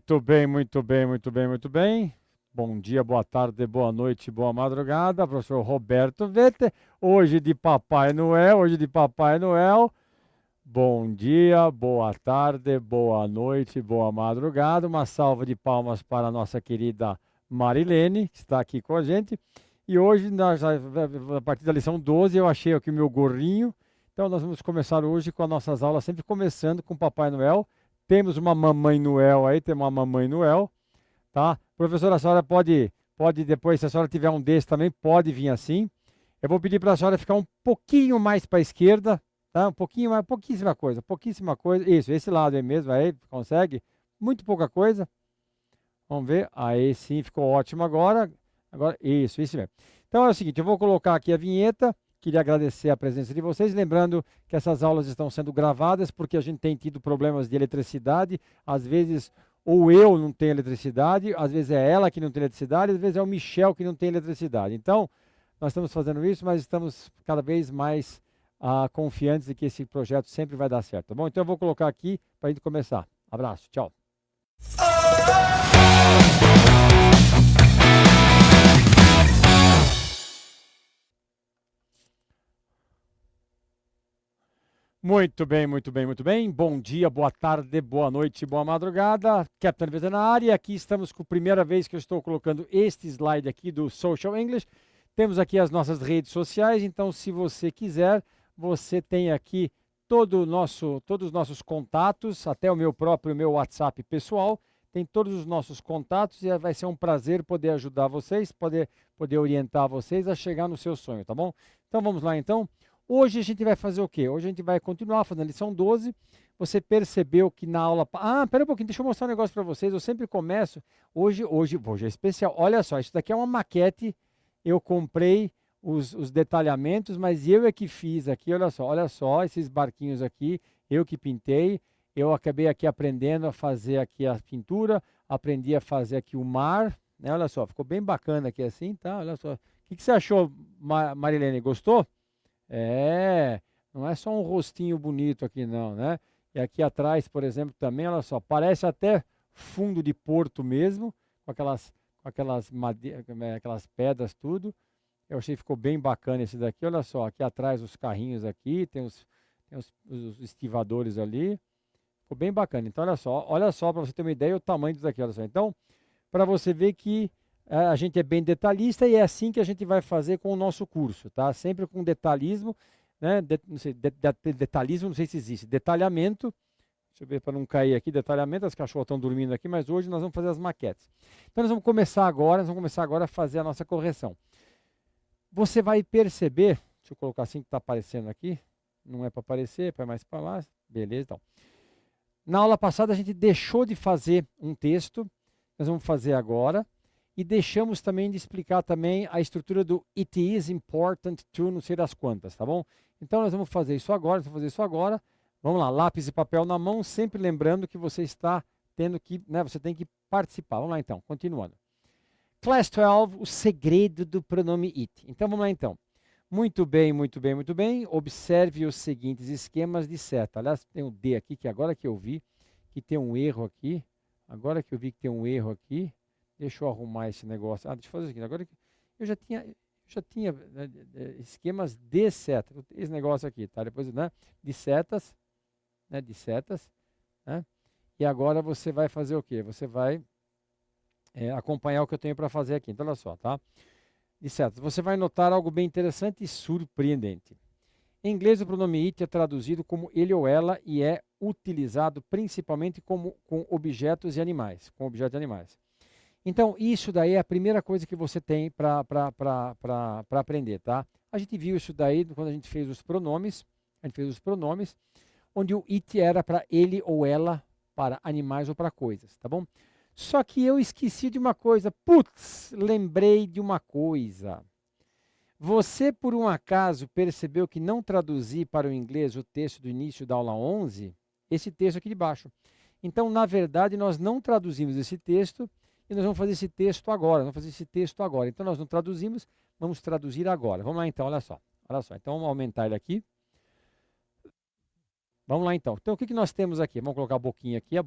Muito bem, muito bem, muito bem, muito bem. Bom dia, boa tarde, boa noite, boa madrugada, professor Roberto Vetter. Hoje de Papai Noel, hoje de Papai Noel. Bom dia, boa tarde, boa noite, boa madrugada. Uma salva de palmas para a nossa querida Marilene, que está aqui com a gente. E hoje, a partir da lição 12, eu achei aqui o meu gorrinho. Então, nós vamos começar hoje com as nossas aulas, sempre começando com Papai Noel. Temos uma Mamãe Noel aí, temos uma Mamãe Noel, tá? Professora, a senhora pode depois, se a senhora tiver um desses também, pode vir assim. Eu vou pedir para a senhora ficar um pouquinho mais para a esquerda, tá? Um pouquinho mais, pouquíssima coisa. Isso, esse lado aí mesmo, aí, consegue? Muito pouca coisa. Vamos ver. Aí sim, ficou ótimo agora. Agora, isso mesmo. Então é o seguinte, eu vou colocar aqui a vinheta. Queria agradecer a presença de vocês, lembrando que essas aulas estão sendo gravadas porque a gente tem tido problemas de eletricidade, às vezes ou eu não tenho eletricidade, às vezes é ela que não tem eletricidade, às vezes é o Michel que não tem eletricidade. Então, nós estamos fazendo isso, mas estamos cada vez mais confiantes de que esse projeto sempre vai dar certo, tá bom? Então eu vou colocar aqui para a gente começar. Abraço, tchau. Muito bem, muito bem, muito bem. Bom dia, boa tarde, boa noite, boa madrugada. Captain Veterinária, aqui estamos com a primeira vez que eu estou colocando este slide aqui do Social English. Temos aqui as nossas redes sociais, então se você quiser, você tem aqui todos os nossos contatos, até o meu WhatsApp pessoal, tem todos os nossos contatos e vai ser um prazer poder ajudar vocês, poder orientar vocês a chegar no seu sonho, tá bom? Então vamos lá então. Hoje a gente vai fazer o quê? Hoje a gente vai continuar fazendo a lição 12. Você percebeu que na aula... pera um pouquinho, deixa eu mostrar um negócio para vocês. Eu sempre começo... Hoje é especial. Olha só, isso daqui é uma maquete. Eu comprei os detalhamentos, mas eu é que fiz aqui. Olha só esses barquinhos aqui. Eu que pintei. Eu acabei aqui aprendendo a fazer aqui a pintura. Aprendi a fazer aqui o mar. Né? Olha só, ficou bem bacana aqui assim, tá? Olha só. O que você achou, Marilene? Gostou? Não é só um rostinho bonito aqui não, né? E aqui atrás, por exemplo, também, olha só, parece até fundo de porto mesmo, com aquelas pedras, tudo. Eu achei que ficou bem bacana esse daqui, olha só, aqui atrás os carrinhos aqui, tem os estivadores ali, ficou bem bacana. Então, olha só, para você ter uma ideia, o tamanho disso aqui, olha só. Então, para você ver que a gente é bem detalhista e é assim que a gente vai fazer com o nosso curso, tá? Sempre com detalhismo, né? Detalhismo, não sei se existe. Detalhamento, deixa eu ver para não cair aqui, detalhamento, as cachorras estão dormindo aqui, mas hoje nós vamos fazer as maquetes. Então nós vamos começar agora a fazer a nossa correção. Você vai perceber, deixa eu colocar assim que está aparecendo aqui, não é para aparecer, é para mais para lá, beleza, então. Na aula passada a gente deixou de fazer um texto, nós vamos fazer agora. E deixamos também de explicar também a estrutura do it is important to não sei das quantas, tá bom? Então nós vamos fazer isso agora, Vamos lá, lápis e papel na mão, sempre lembrando que você está tendo que, né, você tem que participar. Vamos lá então, continuando. Class 12, o segredo do pronome it. Então vamos lá então. Muito bem, muito bem, muito bem. Observe os seguintes esquemas de seta. Aliás, tem um D aqui, que agora que eu vi que tem um erro aqui. Deixa eu arrumar esse negócio. Deixa eu fazer o seguinte. Agora eu já tinha esquemas de seta. Esse negócio aqui, tá? Depois, né? De setas, né? Né? E agora você vai fazer o quê? Você vai acompanhar o que eu tenho para fazer aqui. Então, olha só, tá? De setas. Você vai notar algo bem interessante e surpreendente. Em inglês, o pronome it é traduzido como ele ou ela e é utilizado principalmente com objetos e animais. Então, isso daí é a primeira coisa que você tem para aprender, tá? A gente viu isso daí quando a gente fez os pronomes, onde o it era para ele ou ela, para animais ou para coisas, tá bom? Só que eu esqueci de uma coisa, lembrei de uma coisa. Você, por um acaso, percebeu que não traduzi para o inglês o texto do início da aula 11? Esse texto aqui de baixo. Então, na verdade, nós não traduzimos esse texto, e nós vamos fazer esse texto agora. Então, nós não traduzimos, vamos traduzir agora. Vamos lá, então, olha só. Então, vamos aumentar ele aqui. Vamos lá, então. Então, o que nós temos aqui? Vamos colocar a boquinha aqui,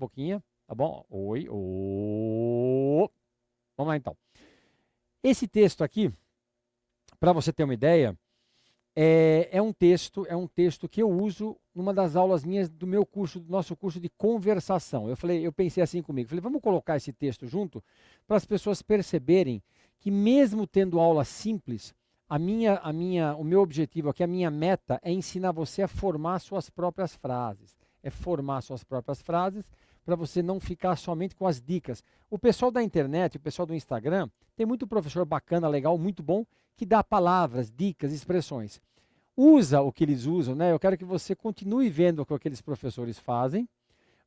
tá bom? Oi, Vamos lá então. Esse texto aqui, para você ter uma ideia, é um texto que eu uso numa das aulas minhas do meu curso, do nosso curso de conversação. Eu pensei assim comigo, falei, vamos colocar esse texto junto para as pessoas perceberem que mesmo tendo aula simples, o meu objetivo aqui, a minha meta é ensinar você a formar suas próprias frases. É formar suas próprias frases para você não ficar somente com as dicas. O pessoal da internet, o pessoal do Instagram, tem muito professor bacana, legal, muito bom, que dá palavras, dicas, expressões. Usa o que eles usam, né? Eu quero que você continue vendo o que aqueles professores fazem,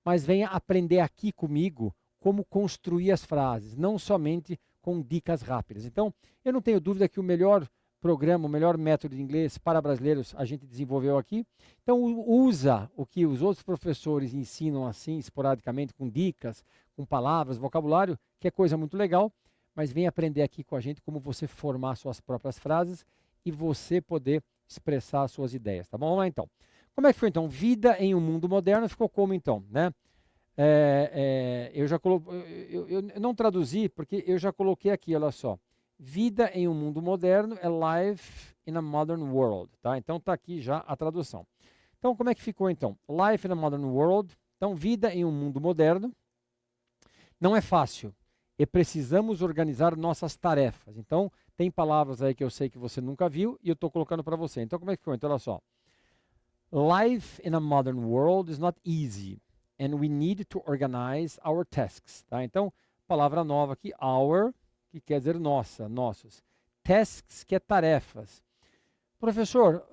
mas venha aprender aqui comigo como construir as frases, não somente com dicas rápidas. Então, eu não tenho dúvida que o melhor programa, o melhor método de inglês para brasileiros a gente desenvolveu aqui. Então, usa o que os outros professores ensinam assim, esporadicamente, com dicas, com palavras, vocabulário, que é coisa muito legal, mas vem aprender aqui com a gente como você formar suas próprias frases e você poder expressar suas ideias, tá bom? Vamos lá então. Como é que foi então? Vida em um mundo moderno ficou como então, né? Eu não traduzi porque eu já coloquei aqui, olha só. Vida em um mundo moderno é life in a modern world, tá? Então tá aqui já a tradução. Então como é que ficou então? Life in a modern world. Então vida em um mundo moderno não é fácil. E precisamos organizar nossas tarefas. Então tem palavras aí que eu sei que você nunca viu e eu estou colocando para você. Então como é que ficou? Então olha só. Life in a modern world is not easy. And we need to organize our tasks. Tá? Então, palavra nova aqui, our, que quer dizer nossa, nossos. Tasks, que é tarefas. Professor,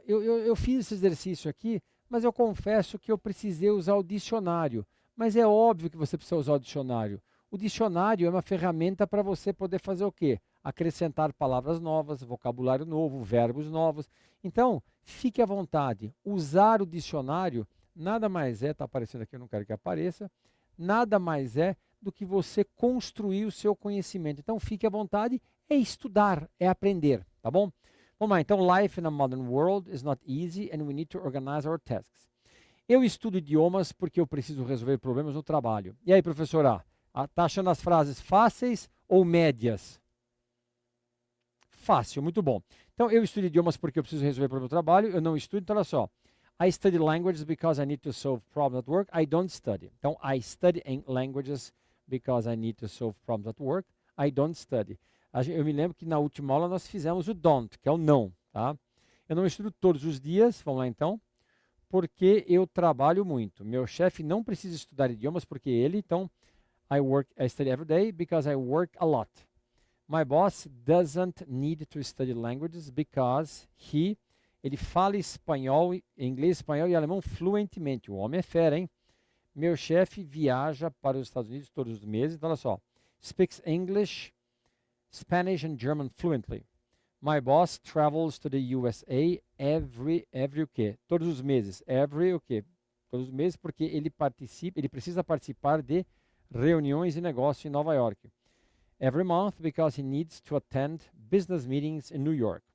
eu fiz esse exercício aqui, mas eu confesso que eu precisei usar o dicionário. Mas é óbvio que você precisa usar o dicionário. O dicionário é uma ferramenta para você poder fazer o quê? Acrescentar palavras novas, vocabulário novo, verbos novos. Então, fique à vontade. Usar o dicionário nada mais é, está aparecendo aqui, eu não quero que apareça, nada mais é do que você construir o seu conhecimento. Então, fique à vontade, é estudar, é aprender, tá bom? Vamos lá, então, life in a modern world is not easy and we need to organize our tasks. Eu estudo idiomas porque eu preciso resolver problemas no trabalho. E aí, professora, está achando as frases fáceis ou médias? Fácil, muito bom. Então, eu estudo idiomas porque eu preciso resolver problemas no trabalho, eu não estudo, então olha só. I study languages because I need to solve problems at work. I don't study. Então, I study languages because I need to solve problems at work. I don't study. Eu me lembro que na última aula nós fizemos o don't, que é o não, tá? Eu não estudo todos os dias, vamos lá então, porque eu trabalho muito. Meu chefe não precisa estudar idiomas porque ele, então, I study every day because I work a lot. My boss doesn't need to study languages because ele fala espanhol, inglês, espanhol e alemão fluentemente. O homem é fera, hein? Meu chefe viaja para os Estados Unidos todos os meses. Então, olha só. Speaks English, Spanish and German fluently. My boss travels to the USA every o quê? Todos os meses. Every o quê? Todos os meses porque ele precisa participar de reuniões de negócio em Nova York. Every month because he needs to attend business meetings in New York.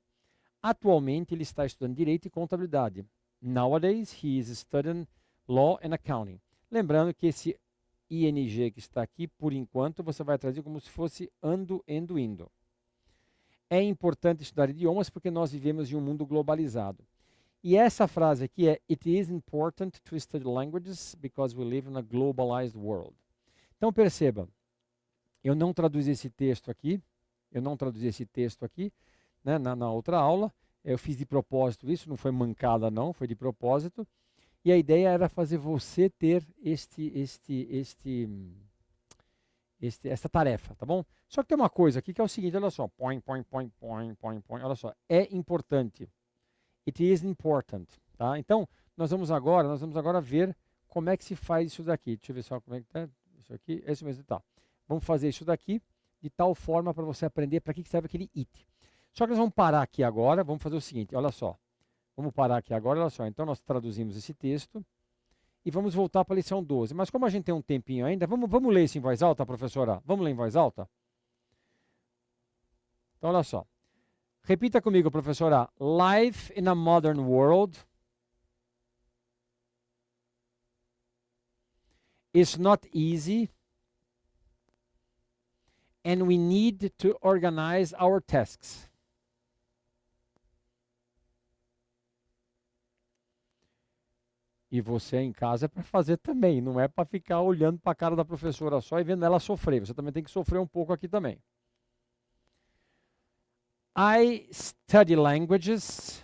Atualmente, ele está estudando Direito e Contabilidade. Nowadays, he is studying Law and Accounting. Lembrando que esse ING que está aqui, por enquanto, você vai traduzir como se fosse ando, indo. É importante estudar idiomas porque nós vivemos em um mundo globalizado. E essa frase aqui é It is important to study languages because we live in a globalized world. Então, perceba, eu não traduzi esse texto aqui, né, na outra aula. Eu fiz de propósito isso, não foi mancada não, foi de propósito. E a ideia era fazer você ter essa tarefa, tá bom? Só que tem uma coisa aqui que é o seguinte, olha só. Olha só, é importante. It is important, tá? Então, nós vamos agora ver como é que se faz isso daqui. Deixa eu ver só como é que tá. Isso aqui, é isso mesmo, tá. Vamos fazer isso daqui de tal forma para você aprender para que serve aquele it. Só que nós vamos parar aqui agora, vamos fazer o seguinte, olha só. Vamos parar aqui agora, olha só. Então, nós traduzimos esse texto e vamos voltar para a lição 12. Mas como a gente tem um tempinho ainda, vamos ler isso em voz alta, professora? Vamos ler em voz alta? Então, olha só. Repita comigo, professora. Life in a modern world is not easy, and we need to organize our tasks. E você em casa é para fazer também, não é para ficar olhando para a cara da professora só e vendo ela sofrer. Você também tem que sofrer um pouco aqui também. I study languages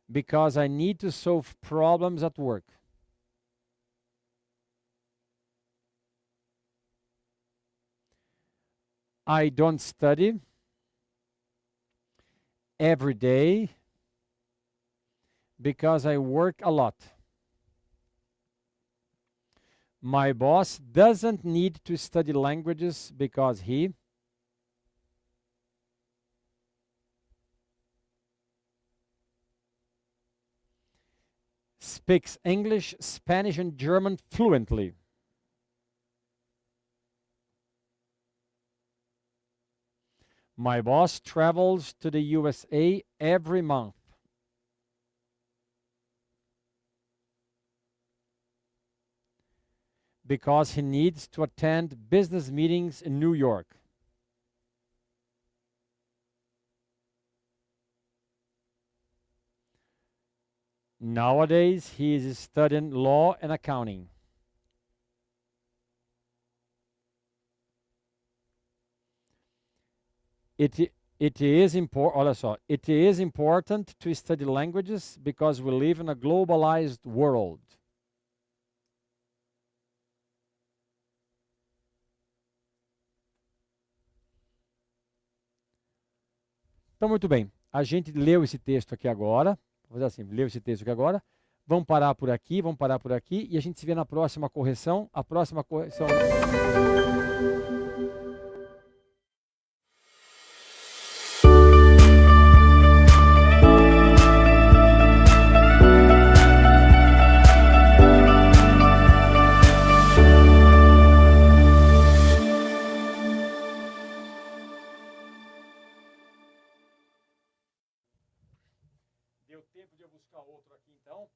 because I need to solve problems at work. I don't study every day because I work a lot. My boss doesn't need to study languages because he speaks English, Spanish, and German fluently. My boss travels to the USA every month. Because he needs to attend business meetings in New York. Nowadays, he is studying law and accounting. It is important, olha só, it is important to study languages because we live in a globalized world. Então, muito bem. A gente leu esse texto aqui agora. Vou fazer assim, leu esse texto aqui agora. Vamos parar por aqui, e a gente se vê na próxima correção. A próxima correção... Deu tempo de eu buscar outro aqui, então?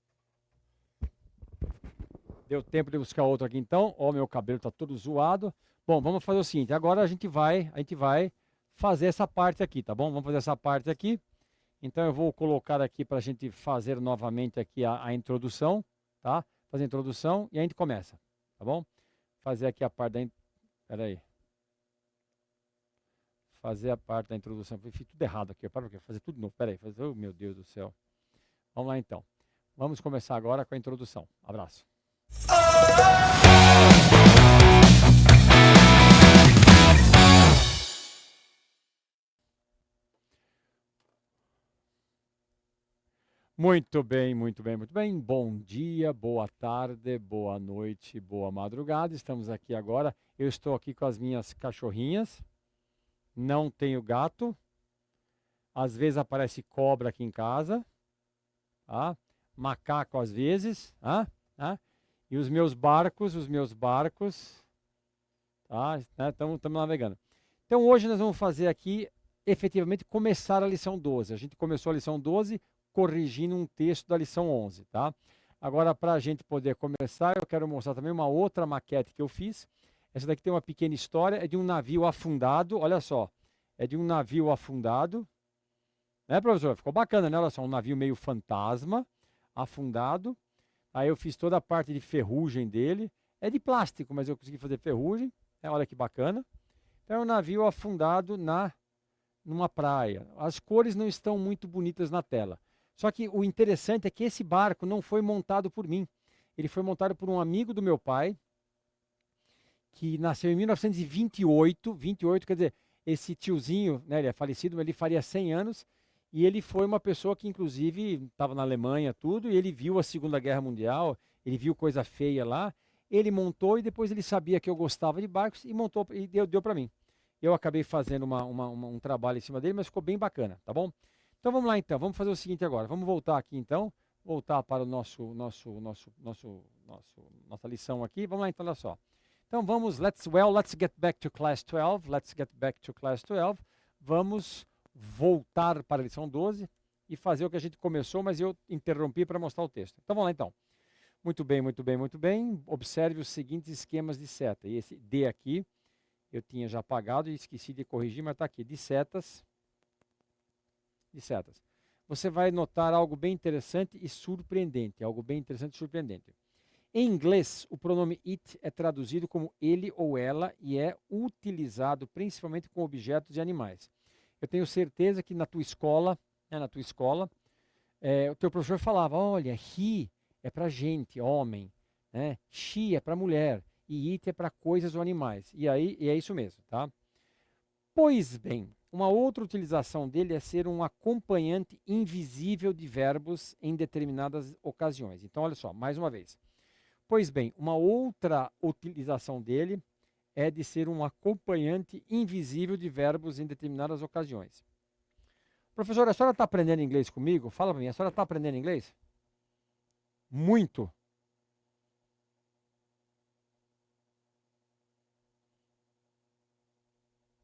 Deu tempo de buscar outro aqui, então? Ó, meu cabelo tá todo zoado. Bom, vamos fazer o seguinte. Agora a gente vai fazer essa parte aqui, tá bom? Vamos fazer essa parte aqui. Então eu vou colocar aqui para a gente fazer novamente aqui a introdução, tá? Fazer a introdução e a gente começa, tá bom? Fazer aqui a parte da... Pera aí. Fazer a parte da introdução. Fiz tudo errado aqui. Para fazer tudo de novo. Pera aí. Oh, meu Deus do céu. Vamos lá então. Vamos começar agora com a introdução. Abraço. Muito bem, muito bem, muito bem. Bom dia, boa tarde, boa noite, boa madrugada. Estamos aqui agora. Eu estou aqui com as minhas cachorrinhas. Não tenho gato. Às vezes aparece cobra aqui em casa. Tá? Macaco às vezes. Tá? E os meus barcos, tá? Estamos navegando. Então hoje nós vamos fazer aqui, efetivamente, começar a lição 12. A gente começou a lição 12 corrigindo um texto da lição 11, tá? Agora, para a gente poder começar, eu quero mostrar também uma outra maquete que eu fiz. Essa daqui tem uma pequena história, é de um navio afundado, olha só. É de um navio afundado. Né, professor? Ficou bacana, né? Olha só, um navio meio fantasma, afundado. Aí eu fiz toda a parte de ferrugem dele. É de plástico, mas eu consegui fazer ferrugem. Olha que bacana. Então é um navio afundado numa praia. As cores não estão muito bonitas na tela. Só que o interessante é que esse barco não foi montado por mim. Ele foi montado por um amigo do meu pai, que nasceu em 1928. 28, quer dizer, esse tiozinho, né, ele é falecido, mas ele faria 100 anos. E ele foi uma pessoa que, inclusive, estava na Alemanha, tudo, e ele viu a Segunda Guerra Mundial, ele viu coisa feia lá. Ele montou e depois ele sabia que eu gostava de barcos e montou e deu para mim. Eu acabei fazendo um trabalho em cima dele, mas ficou bem bacana, tá bom? Então vamos lá então, vamos fazer o seguinte agora. Vamos voltar aqui então, voltar para o nossa lição aqui. Vamos lá então, olha só. Então vamos, let's get back to class 12. Let's get back to class 12. Vamos voltar para a lição 12 e fazer o que a gente começou, mas eu interrompi para mostrar o texto. Então vamos lá então. Muito bem, muito bem, muito bem. Observe os seguintes esquemas de seta. E esse D aqui, eu tinha já apagado e esqueci de corrigir, mas está aqui. De setas. De setas. Você vai notar algo bem interessante e surpreendente. Algo bem interessante e surpreendente. Em inglês, o pronome it é traduzido como ele ou ela e é utilizado principalmente com objetos e animais. Eu tenho certeza que na tua escola, o teu professor falava, olha, he é para gente, homem, né? She é para mulher e it é para coisas ou animais. E aí é isso mesmo, tá? Pois bem, uma outra utilização dele é ser um acompanhante invisível de verbos em determinadas ocasiões. Então, olha só, mais uma vez. Pois bem, uma outra utilização dele é de ser um acompanhante invisível de verbos em determinadas ocasiões. Professora, a senhora está aprendendo inglês comigo? Fala para mim, a senhora está aprendendo inglês? Muito.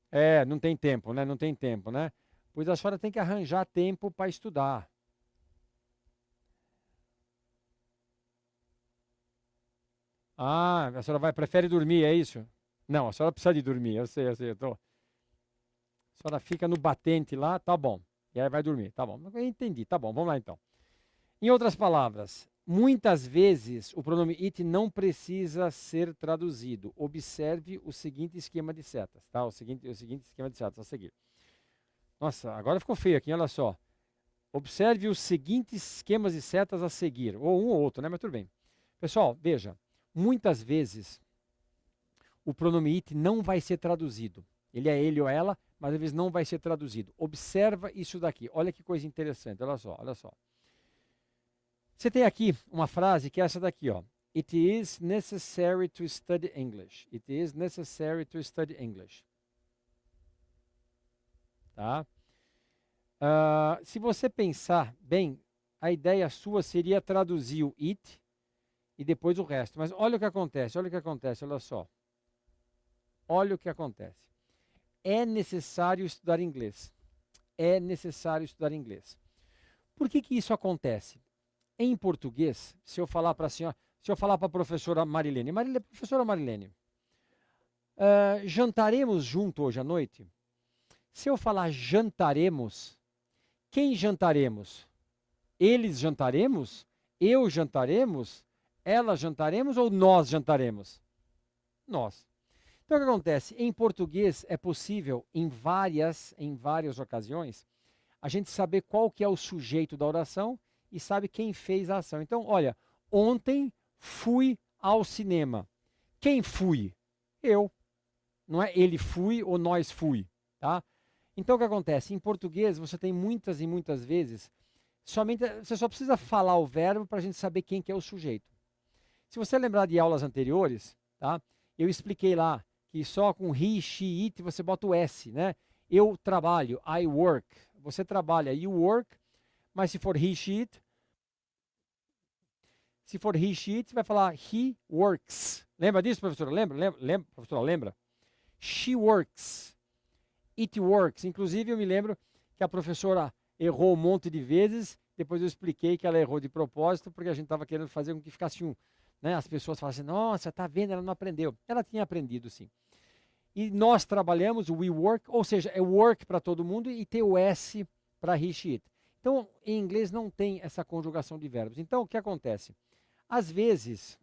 É, não tem tempo, né? Não tem tempo, né? Pois a senhora tem que arranjar tempo para estudar. Ah, a senhora prefere dormir, é isso? Não, a senhora precisa de dormir, eu sei, eu tô. A senhora fica no batente lá, tá bom. E aí vai dormir, tá bom. Eu entendi, tá bom, vamos lá então. Em outras palavras, muitas vezes o pronome it não precisa ser traduzido. Observe o seguinte esquema de setas, tá? O seguinte esquema de setas a seguir. Nossa, agora ficou feio aqui, olha só. Observe os seguintes esquemas de setas a seguir, ou um ou outro, né? Mas tudo bem. Pessoal, veja, muitas vezes o pronome it não vai ser traduzido. Ele é ele ou ela, mas às vezes não vai ser traduzido. Observa isso daqui. Olha que coisa interessante. Olha só, olha só. Você tem aqui uma frase que é essa daqui, ó. It is necessary to study English. It is necessary to study English. Tá? Se você pensar bem, a ideia sua seria traduzir o it e depois o resto. Mas olha o que acontece, olha só. Olha o que acontece. É necessário estudar inglês. É necessário estudar inglês. Por que isso acontece? Em português, se eu falar para a senhora, se eu falar para a professora Marilene, professora Marilene, jantaremos junto hoje à noite? Se eu falar jantaremos, quem jantaremos? Eles jantaremos? Eu jantaremos? Ela jantaremos ou nós jantaremos? Nós. Então o que acontece? Em português é possível, em várias ocasiões, a gente saber qual que é o sujeito da oração e sabe quem fez a ação. Então, olha, ontem fui ao cinema. Quem fui? Eu. Não é ele fui ou nós fui, tá? Então o que acontece? Em português você tem muitas e muitas vezes, você só precisa falar o verbo para a gente saber quem que é o sujeito. Se você lembrar de aulas anteriores, tá? Eu expliquei lá que só com he, she, it você bota o S, né? Eu trabalho, I work. Você trabalha, you work. Mas se for he, she, it, você vai falar he works. Lembra disso, professora? Lembra, professora, lembra? She works. It works. Inclusive, eu me lembro que a professora errou um monte de vezes. Depois eu expliquei que ela errou de propósito, porque a gente estava querendo fazer com que ficasse um. Né? As pessoas falassem, nossa, tá vendo, ela não aprendeu. Ela tinha aprendido, sim. E nós trabalhamos o we work, ou seja, é work para todo mundo e tem o S para he, she, it. Então, em inglês não tem essa conjugação de verbos. Então, o que acontece? Às vezes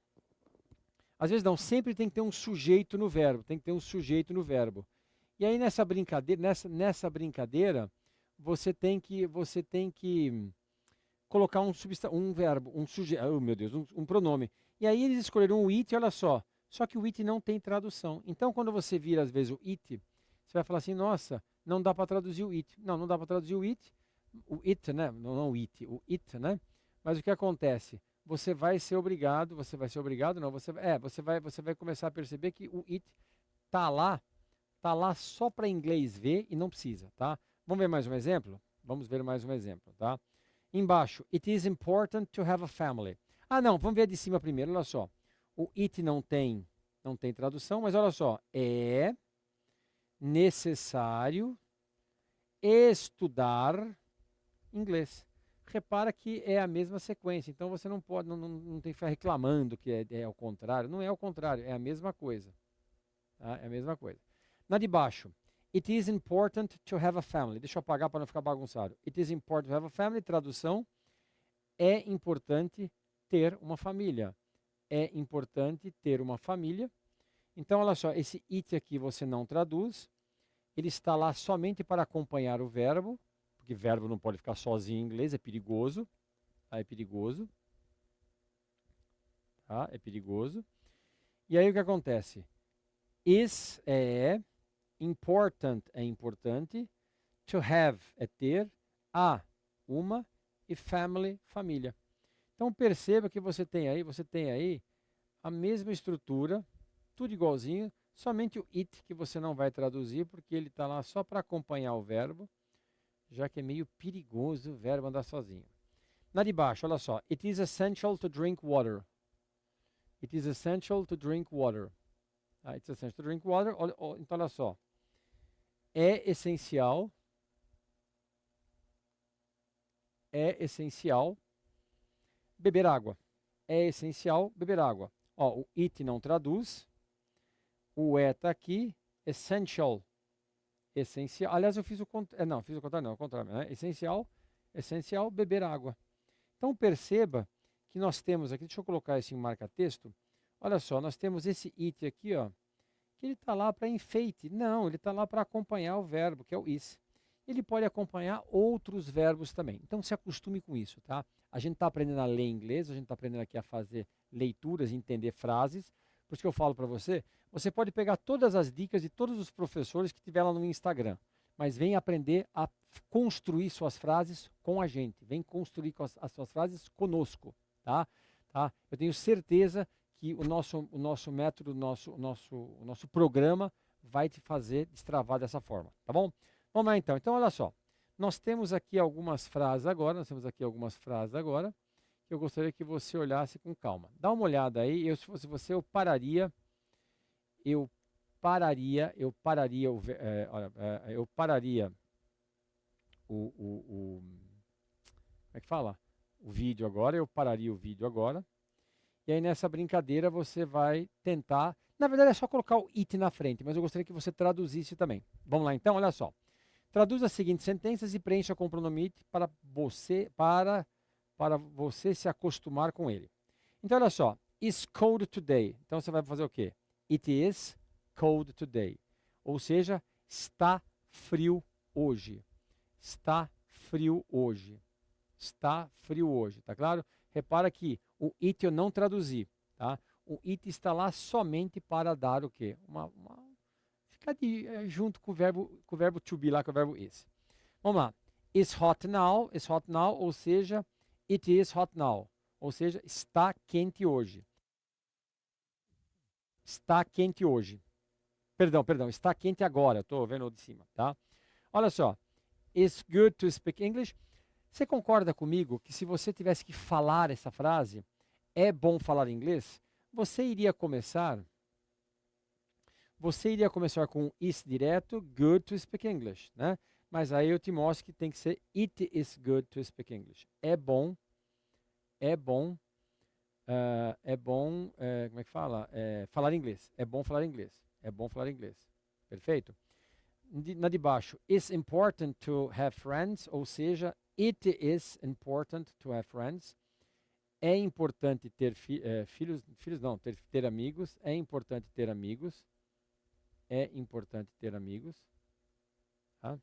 não, sempre tem que ter um sujeito no verbo, E aí nessa brincadeira, você tem que colocar um verbo, um sujeito, oh meu Deus, um pronome. E aí eles escolheram o it, olha só. Só que o it não tem tradução. Então quando você vira às vezes o it, você vai falar assim, nossa, não dá para traduzir o it. Não dá para traduzir o it, né? Não o it, né? Mas o que acontece? Você vai ser obrigado, não, você vai começar a perceber que o it tá lá só para inglês ver e não precisa, tá? Vamos ver mais um exemplo? Vamos ver mais um exemplo, tá? Embaixo, it is important to have a family. Ah, não, vamos ver de cima primeiro, olha só. O it não tem tradução, mas olha só, é necessário estudar inglês. repara que é a mesma sequência. Então você não pode, não tem que ficar reclamando que é ao contrário. Não é ao contrário, é a mesma coisa. Tá? É a mesma coisa. Na de baixo. It is important to have a family. Deixa eu apagar para não ficar bagunçado. It is important to have a family. Tradução. É importante ter uma família. É importante ter uma família. Então, olha só, esse it aqui você não traduz. Ele está lá somente para acompanhar o verbo, porque verbo não pode ficar sozinho em inglês, é perigoso. Tá? É perigoso. Tá? É perigoso. E aí o que acontece? Is é important é importante, to have é ter, a uma e family família. Então perceba que você tem aí a mesma estrutura, tudo igualzinho, somente o it que você não vai traduzir porque ele está lá só para acompanhar o verbo, já que é meio perigoso o verbo andar sozinho. Na de baixo, olha só, it is essential to drink water. It is essential to drink water. It's essential to drink water. Então olha só, é essencial beber água. É essencial beber água. Ó, o it não traduz. O está aqui. Essential. Essencial. Aliás, eu fiz o contrário. Não, fiz o contrário, não. O contrário, né? Essencial beber água. Então perceba que nós temos aqui. Deixa eu colocar isso em marca-texto. Olha só, nós temos esse it aqui, ó. Que ele está lá para enfeite. Não, ele está lá para acompanhar o verbo, que é o is. Ele pode acompanhar outros verbos também. Então se acostume com isso, tá? A gente está aprendendo a ler inglês, a gente está aprendendo aqui a fazer leituras, entender frases. Por isso que eu falo para você, você pode pegar todas as dicas de todos os professores que tiver lá no Instagram, mas vem aprender a construir suas frases com a gente. Vem construir as suas frases conosco, tá? Eu tenho certeza que o nosso método, o nosso programa vai te fazer destravar dessa forma, tá bom? Vamos lá então. Então, olha só. Nós temos aqui algumas frases agora, que eu gostaria que você olhasse com calma. Dá uma olhada aí, se fosse você, eu pararia como é que fala? O vídeo agora, eu pararia o vídeo agora. E aí nessa brincadeira você vai tentar, na verdade é só colocar o it na frente, mas eu gostaria que você traduzisse também. Vamos lá então, olha só. Traduz as seguintes sentenças e preencha com o pronome it para você se acostumar com ele. Então olha só, is cold today. Então você vai fazer o quê? It is cold today. Ou seja, está frio hoje. Está frio hoje. Está frio hoje, tá claro? Repara que o it eu não traduzi, tá? O it está lá somente para dar o quê? Ficar junto com o verbo to be lá, com o verbo is. Vamos lá. Is hot now, ou seja, it is hot now. Ou seja, está quente hoje. Está quente hoje. Perdão, está quente agora. Estou vendo de cima, tá? Olha só. It's good to speak English. Você concorda comigo que se você tivesse que falar essa frase, é bom falar inglês? Você iria começar com is direto, good to speak English, né? Mas aí eu te mostro que tem que ser it is good to speak English. Como é que fala? Falar inglês. É bom falar inglês. Perfeito? Na de baixo, it's important to have friends, ou seja, it is important to have friends. É importante ter filhos não, ter amigos. É importante ter amigos. Tá?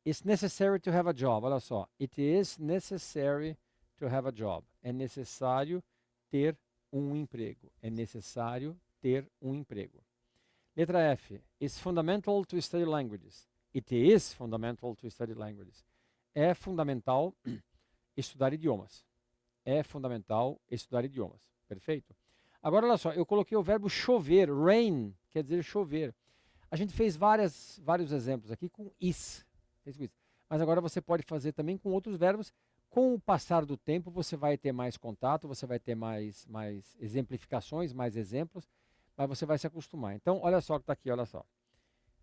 It's necessary to have a job. Olha só. It is necessary to have a job. É necessário ter um emprego. Letra F. It's fundamental to study languages. It is fundamental to study languages. É fundamental estudar idiomas. Perfeito? Agora, olha só. Eu coloquei o verbo chover. Rain quer dizer chover. A gente fez vários exemplos aqui com is. Mas agora você pode fazer também com outros verbos. Com o passar do tempo, você vai ter mais contato, você vai ter mais exemplificações, mais exemplos, mas você vai se acostumar. Então, olha só o que está aqui, olha só.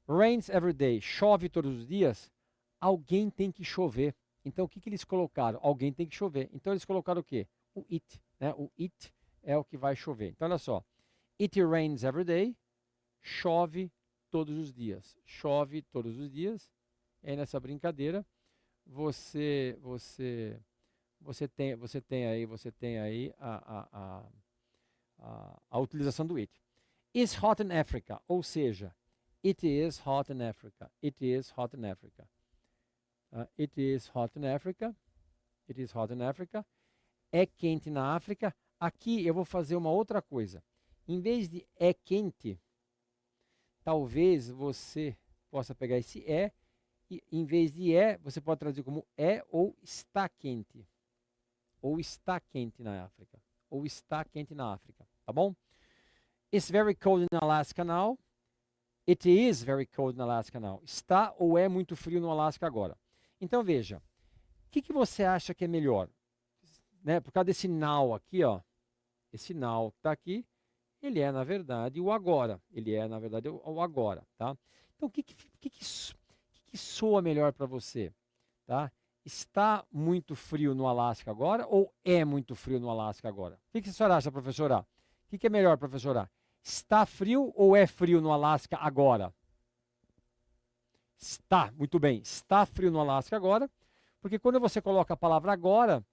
Rains every day. Chove todos os dias. Alguém tem que chover. Então, o que eles colocaram? Alguém tem que chover. Então, eles colocaram o quê? O it, né? O it é o que vai chover. Então, olha só. It rains every day. Chove todos os dias. Chove todos os dias. E nessa brincadeira, você tem aí a utilização do it. Is hot in Africa, ou seja, it is hot in Africa. It is hot in Africa. It is hot in Africa. It is hot in Africa. É quente na África. Aqui eu vou fazer uma outra coisa. Em vez de é quente, talvez você possa pegar esse é e em vez de é, você pode traduzir como é ou está quente. Ou está quente na África. Ou está quente na África. Tá bom? It's very cold in Alaska now. It is very cold in Alaska now. Está ou é muito frio no Alasca agora. Então veja, o que você acha que é melhor? Né? Por causa desse now aqui, ó. Esse now que está aqui, ele é na verdade o agora. Ele é na verdade o agora, tá? Então o que soa melhor para você, tá? Está muito frio no Alasca agora ou é muito frio no Alasca agora? O que a senhora acha, professora? O que é melhor, professora? Está frio ou é frio no Alasca agora? Está, muito bem. Está frio no Alasca agora, porque quando você coloca a palavra agora,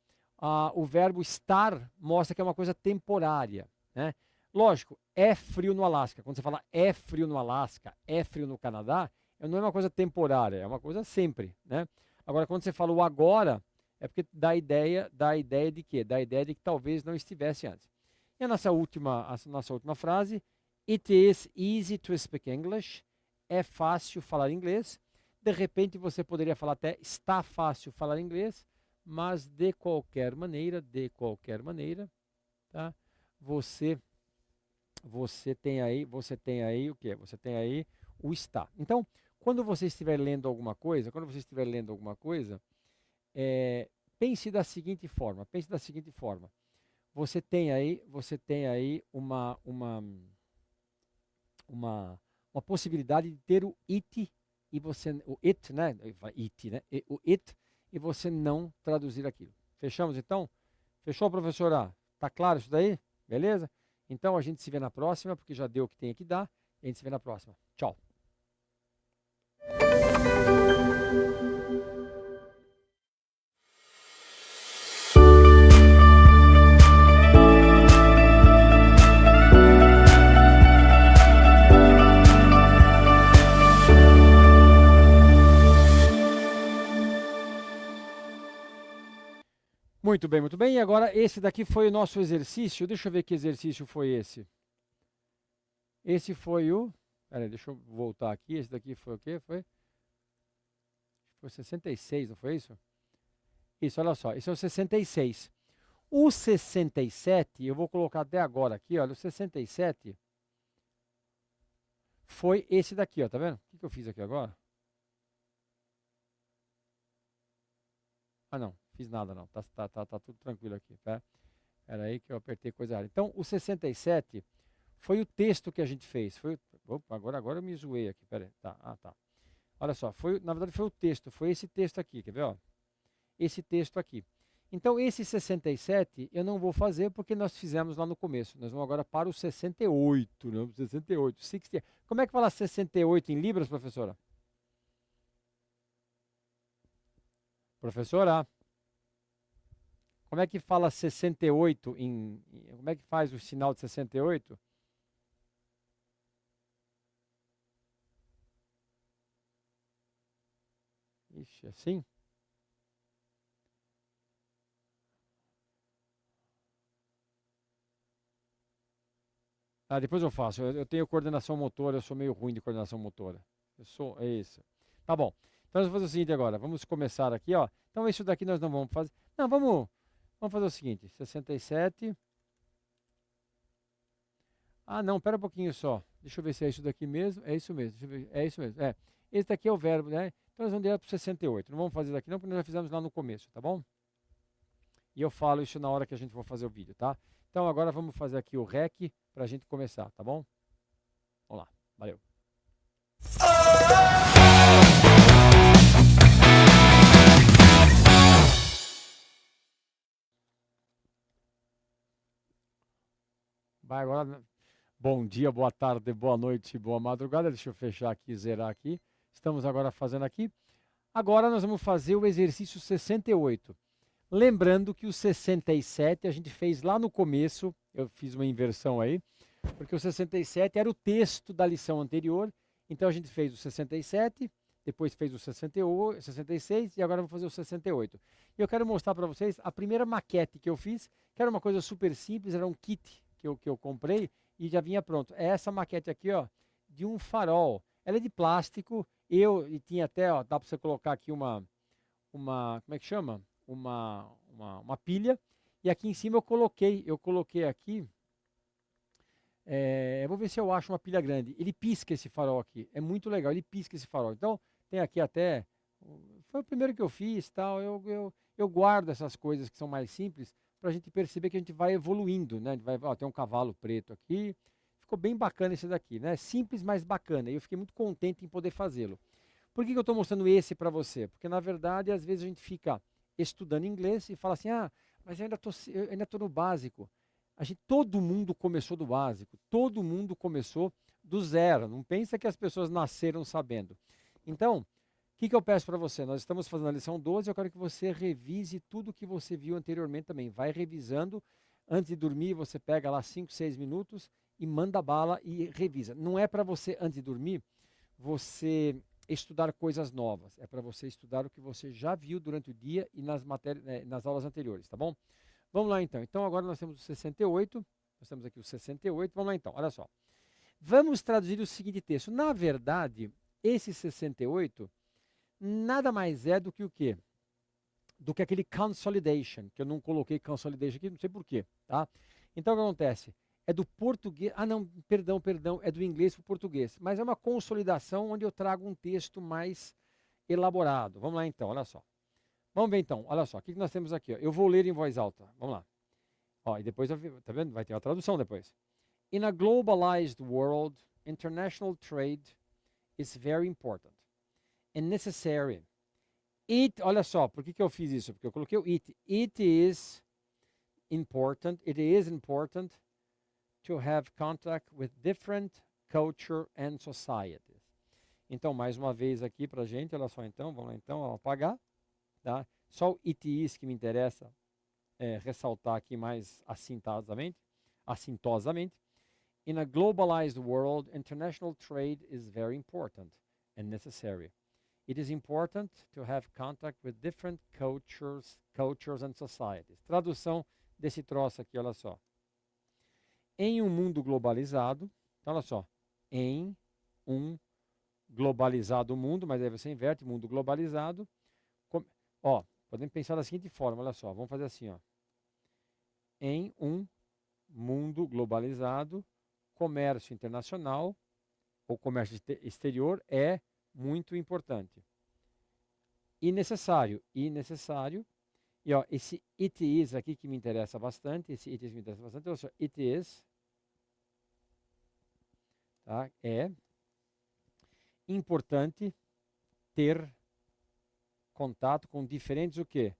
o verbo estar mostra que é uma coisa temporária, né? Lógico, é frio no Alasca. Quando você fala é frio no Alasca, é frio no Canadá, não é uma coisa temporária, é uma coisa sempre, né? Agora, quando você fala o agora, é porque dá a ideia de quê? Dá a ideia de que talvez não estivesse antes. E a nossa última frase, it is easy to speak English. É fácil falar inglês. De repente, você poderia falar até está fácil falar inglês, mas de qualquer maneira, tá? Você tem aí o quê? Você tem aí o está. Então, quando você estiver lendo alguma coisa, pense da seguinte forma. Você tem aí uma possibilidade de ter o it e o it, né? O it e você não traduzir aquilo. Fechamos então? Fechou, professora? Tá claro isso daí? Beleza? Então a gente se vê na próxima, porque já deu o que tem que dar. A gente se vê na próxima. Tchau. Muito bem, muito bem. E agora esse daqui foi o nosso exercício. Deixa eu ver que exercício foi esse. Esse foi o... Peraí, deixa eu voltar aqui. Esse daqui foi o quê? Foi 66, não foi isso? Isso, olha só. Esse é o 66. O 67, eu vou colocar até agora aqui, olha. O 67 foi esse daqui, ó. Tá vendo? O que eu fiz aqui agora? Ah, não. Fiz nada não, tá tudo tranquilo aqui, tá? Era aí que eu apertei coisa errada. Então, o 67 foi o texto que a gente fez. Opa, agora eu me zoei aqui, peraí. Tá. Olha só, na verdade foi o texto, foi esse texto aqui, quer ver, ó? Esse texto aqui. Então, esse 67 eu não vou fazer porque nós fizemos lá no começo. Nós vamos agora para o 68, né? 68, 60. Como é que fala 68 em libras, professora? Professora? Como é que fala 68 como é que faz o sinal de 68? Ixi, assim? Depois eu faço. Eu tenho coordenação motora, eu sou meio ruim de coordenação motora. É isso. Tá bom. Então nós vamos fazer o seguinte agora. Vamos começar aqui, ó. Então isso daqui nós não vamos fazer. Não, vamos fazer o seguinte. 67. Ah, não, pera um pouquinho só. Deixa eu ver se é isso daqui mesmo. É isso mesmo. Deixa eu ver. É isso mesmo. Esse daqui é o verbo, né? Então nós vamos direto para o 68. Não vamos fazer daqui não, porque nós já fizemos lá no começo, tá bom? E eu falo isso na hora que a gente for fazer o vídeo, tá? Então agora vamos fazer aqui o REC para a gente começar, tá bom? Vamos lá. Valeu. vai agora. Bom dia, boa tarde, boa noite, boa madrugada. Deixa eu fechar aqui, zerar aqui. Estamos agora fazendo aqui. Agora nós vamos fazer o exercício 68. Lembrando que o 67 a gente fez lá no começo, eu fiz uma inversão aí, porque o 67 era o texto da lição anterior, então a gente fez o 67, depois fez o 68, 66 e agora vamos fazer o 68. E eu quero mostrar para vocês a primeira maquete que eu fiz, que era uma coisa super simples, era um kit que eu comprei e já vinha pronto. É essa maquete aqui, ó, de um farol. Ela é de plástico, e tinha até, ó, dá para você colocar aqui como é que chama? Uma pilha, e aqui em cima eu coloquei aqui, eu vou ver se eu acho uma pilha grande. Ele pisca esse farol aqui, é muito legal, ele pisca esse farol. Então, tem aqui até, foi o primeiro que eu fiz, tal, eu guardo essas coisas que são mais simples, para a gente perceber que a gente vai evoluindo, né? Ó, tem um cavalo preto aqui, ficou bem bacana esse daqui, né? Simples, mas bacana, e eu fiquei muito contente em poder fazê-lo. Por que eu estou mostrando esse para você? Porque, na verdade, às vezes a gente fica estudando inglês e fala assim, mas eu ainda estou no básico. Todo mundo começou do básico, todo mundo começou do zero. Não pensa que as pessoas nasceram sabendo. Então, o que eu peço para você? Nós estamos fazendo a lição 12, eu quero que você revise tudo que você viu anteriormente também. Vai revisando. Antes de dormir, você pega lá 5, 6 minutos e manda bala e revisa. Não é para você, antes de dormir, você estudar coisas novas. É para você estudar o que você já viu durante o dia e nas aulas anteriores, tá bom? Vamos lá então. Então agora nós temos o 68. Nós temos aqui o 68. Vamos lá então, olha só. Vamos traduzir o seguinte texto. Na verdade, esse 68 nada mais é do que o quê? Do que aquele consolidation, que eu não coloquei consolidation aqui, não sei porquê, tá? Então o que acontece? É do português, não, perdão, é do inglês para o português, mas é uma consolidação onde eu trago um texto mais elaborado. Vamos lá então, olha só. Vamos ver então, olha só, o que nós temos aqui? Ó? Eu vou ler em voz alta, vamos lá. Ó, e depois, tá vendo? Vai ter a tradução depois. In a globalized world, international trade is very important and necessary. Olha só, por que eu fiz isso? Porque eu coloquei o it. It is important to have contact with different culture and societies. Então, mais uma vez aqui pra gente, olha só então, vamos lá então, ó, apagar, tá? Só o it is que me interessa ressaltar aqui mais assintosamente. In a globalized world, international trade is very important and necessary. It is important to have contact with different cultures and societies. Tradução desse troço aqui, olha só. Em um mundo globalizado, então olha só, em um globalizado mundo, mas aí você inverte, mundo globalizado. Podemos pensar da seguinte forma, olha só, vamos fazer assim, ó. Em um mundo globalizado, comércio internacional ou comércio exterior é muito importante. E necessário. E ó, esse it is aqui que me interessa bastante, olha só, it is, tá? É importante ter contato com diferentes o quê?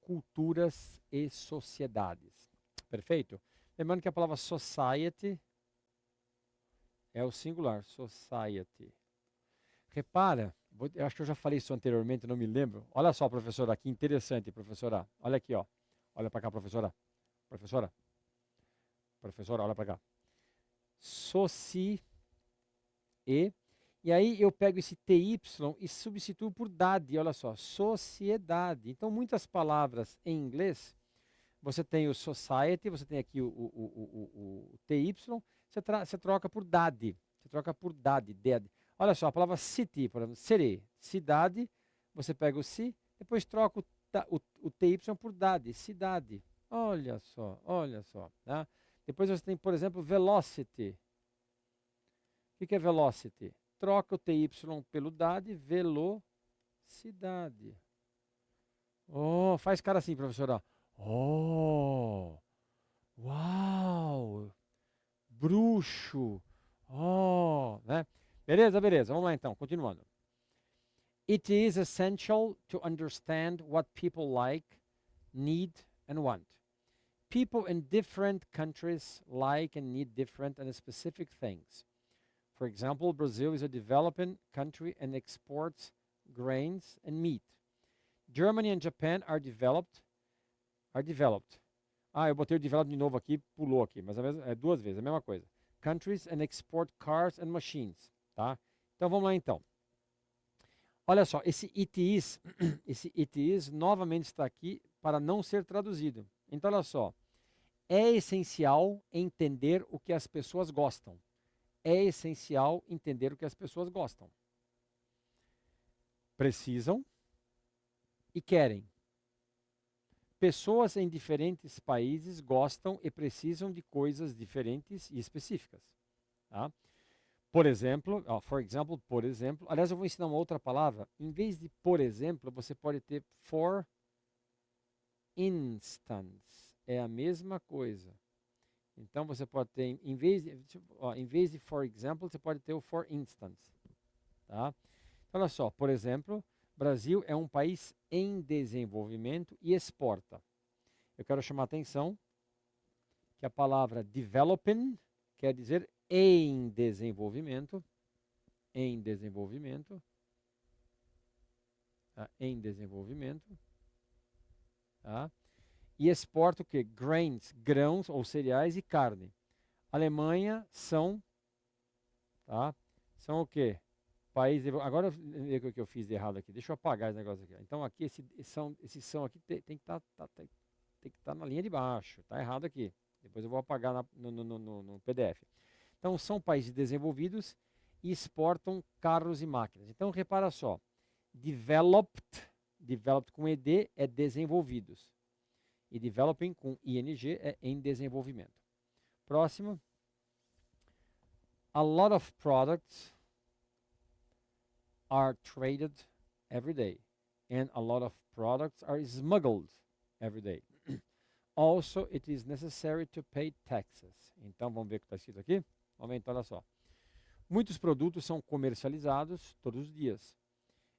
Culturas e sociedades. Perfeito? Lembrando que a palavra society é o singular, society. Repara, eu acho que eu já falei isso anteriormente, não me lembro. Olha só, professora, que interessante, professora. Olha aqui, ó. Olha para cá, professora. Professora, olha para cá. E aí eu pego esse TY e substituo por dade, olha só, sociedade. Então, muitas palavras em inglês, você tem o society, você tem aqui o TY, você troca por dade. Você troca por dade, dead. Olha só, a palavra city, por exemplo, city, cidade, você pega o ci, depois troca o TY por dade, cidade. Olha só, olha só. Tá? Depois você tem, por exemplo, velocity. O que é velocity? Troca o TY pelo dade, velocidade. Oh, faz cara assim, professora. Oh, uau, bruxo. Oh, né? Beleza, vamos lá então, continuando. It is essential to understand what people like, need and want. People in different countries like and need different and specific things. For example, Brazil is a developing country and exports grains and meat. Germany and Japan are developed. Ah, eu botei o developed de novo aqui, pulou aqui, mas é duas vezes, a mesma coisa. Countries and export cars and machines, tá? Então vamos lá então. Olha só, esse it is, esse it is novamente está aqui para não ser traduzido. Então olha só, é essencial entender o que as pessoas gostam. É essencial entender o que as pessoas gostam. Precisam e querem. Pessoas em diferentes países gostam e precisam de coisas diferentes e específicas. Tá? Por exemplo, por exemplo, aliás, eu vou ensinar uma outra palavra. Em vez de por exemplo, você pode ter for instance. É a mesma coisa. Então você pode ter, em vez de for example, você pode ter o for instance. Tá? Então, olha só, por exemplo, Brasil é um país em desenvolvimento e exporta. Eu quero chamar a atenção que a palavra developing quer dizer em desenvolvimento. Em desenvolvimento. Tá? Em desenvolvimento. Tá? E exporta o que? Grains, grãos ou cereais e carne. Alemanha são, tá? São o quê? País, agora eu ver o que eu fiz de errado aqui. Deixa eu apagar esse negócio aqui. Então aqui esse são aqui tem que estar na linha de baixo. Tá errado aqui. Depois eu vou apagar no PDF. Então são países desenvolvidos e exportam carros e máquinas. Então repara só, developed com ed é desenvolvidos. E developing com ing é em desenvolvimento. Próximo. A lot of products are traded every day. And a lot of products are smuggled every day. Also, it is necessary to pay taxes. Então, vamos ver o que está escrito aqui? Vamos ver, então, olha só. Muitos produtos são comercializados todos os dias.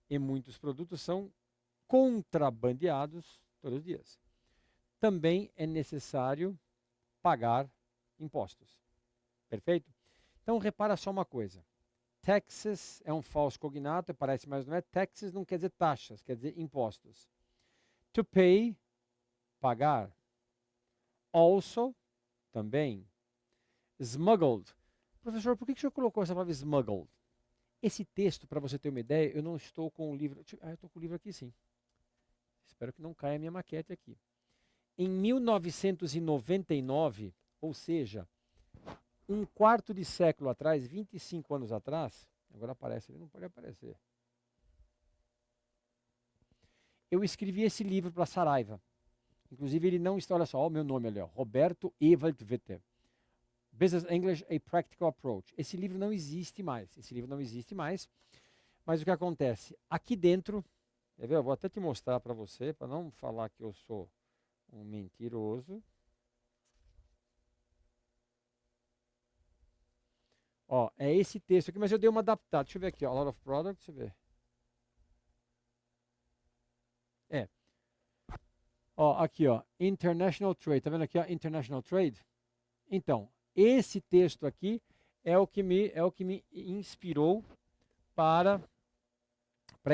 E muitos produtos são contrabandeados todos os dias. Também é necessário pagar impostos. Perfeito? Então, repara só uma coisa. Taxes é um falso cognato, parece, mas não é. Taxes não quer dizer taxas, quer dizer impostos. To pay, pagar. Also, também. Smuggled. Professor, por que o senhor colocou essa palavra smuggled? Esse texto, para você ter uma ideia, eu não estou com o livro. Eu estou com o livro aqui sim. Espero que não caia a minha maquete aqui. Em 1999, ou seja, um quarto de século atrás, 25 anos atrás, agora aparece, ele não pode aparecer. Eu escrevi esse livro para Saraiva. Inclusive ele não está, olha só, o meu nome ali, ó, Roberto Ewald Witte. Business English, a Practical Approach. Esse livro não existe mais, mas o que acontece? Aqui dentro, quer ver? Eu vou até te mostrar para você, para não falar que eu sou um mentiroso. Ó, é esse texto aqui, mas eu dei uma adaptada. Deixa eu ver aqui, ó, a lot of products, deixa eu ver. Ó, aqui, ó, International Trade. Tá vendo aqui, ó, International Trade? Então, esse texto aqui é o que me inspirou para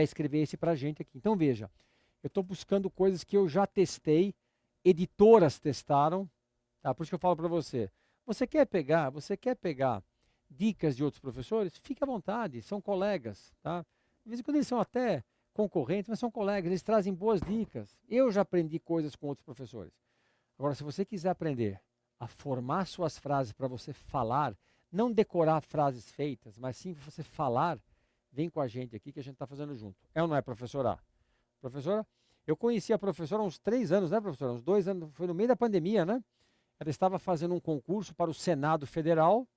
escrever esse pra gente aqui. Então, veja, eu estou buscando coisas que eu já testei, editoras testaram, tá? Por isso que eu falo para você. Você quer pegar dicas de outros professores? Fique à vontade, são colegas, tá? De vez em quando eles são até concorrentes, mas são colegas, eles trazem boas dicas. Eu já aprendi coisas com outros professores. Agora, se você quiser aprender a formar suas frases para você falar, não decorar frases feitas, mas sim você falar, vem com a gente aqui que a gente está fazendo junto. É ou não é, professora? Professora? Eu conheci a professora há uns 3 anos, né, professora? Uns 2 anos, foi no meio da pandemia, né? Ela estava fazendo um concurso para o Senado Federal,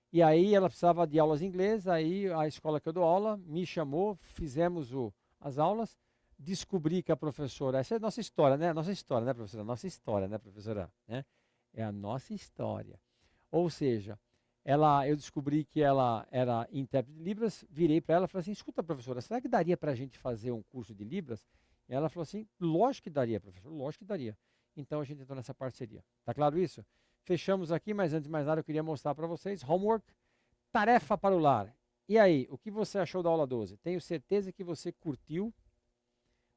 e aí ela precisava de aulas em inglês, aí a escola que eu dou aula me chamou, fizemos as aulas, descobri que a professora, essa é a nossa história, né? Nossa história, né, professora? Nossa história, né, professora? Né? É a nossa história. Ou seja, eu descobri que ela era intérprete de Libras, virei para ela e falei assim, escuta, professora, será que daria para a gente fazer um curso de Libras? E ela falou assim, lógico que daria, professor, lógico que daria. então a gente entrou nessa parceria. Tá claro isso? Fechamos aqui, mas antes de mais nada eu queria mostrar para vocês, homework, tarefa para o lar. E aí, o que você achou da aula 12? Tenho certeza que você curtiu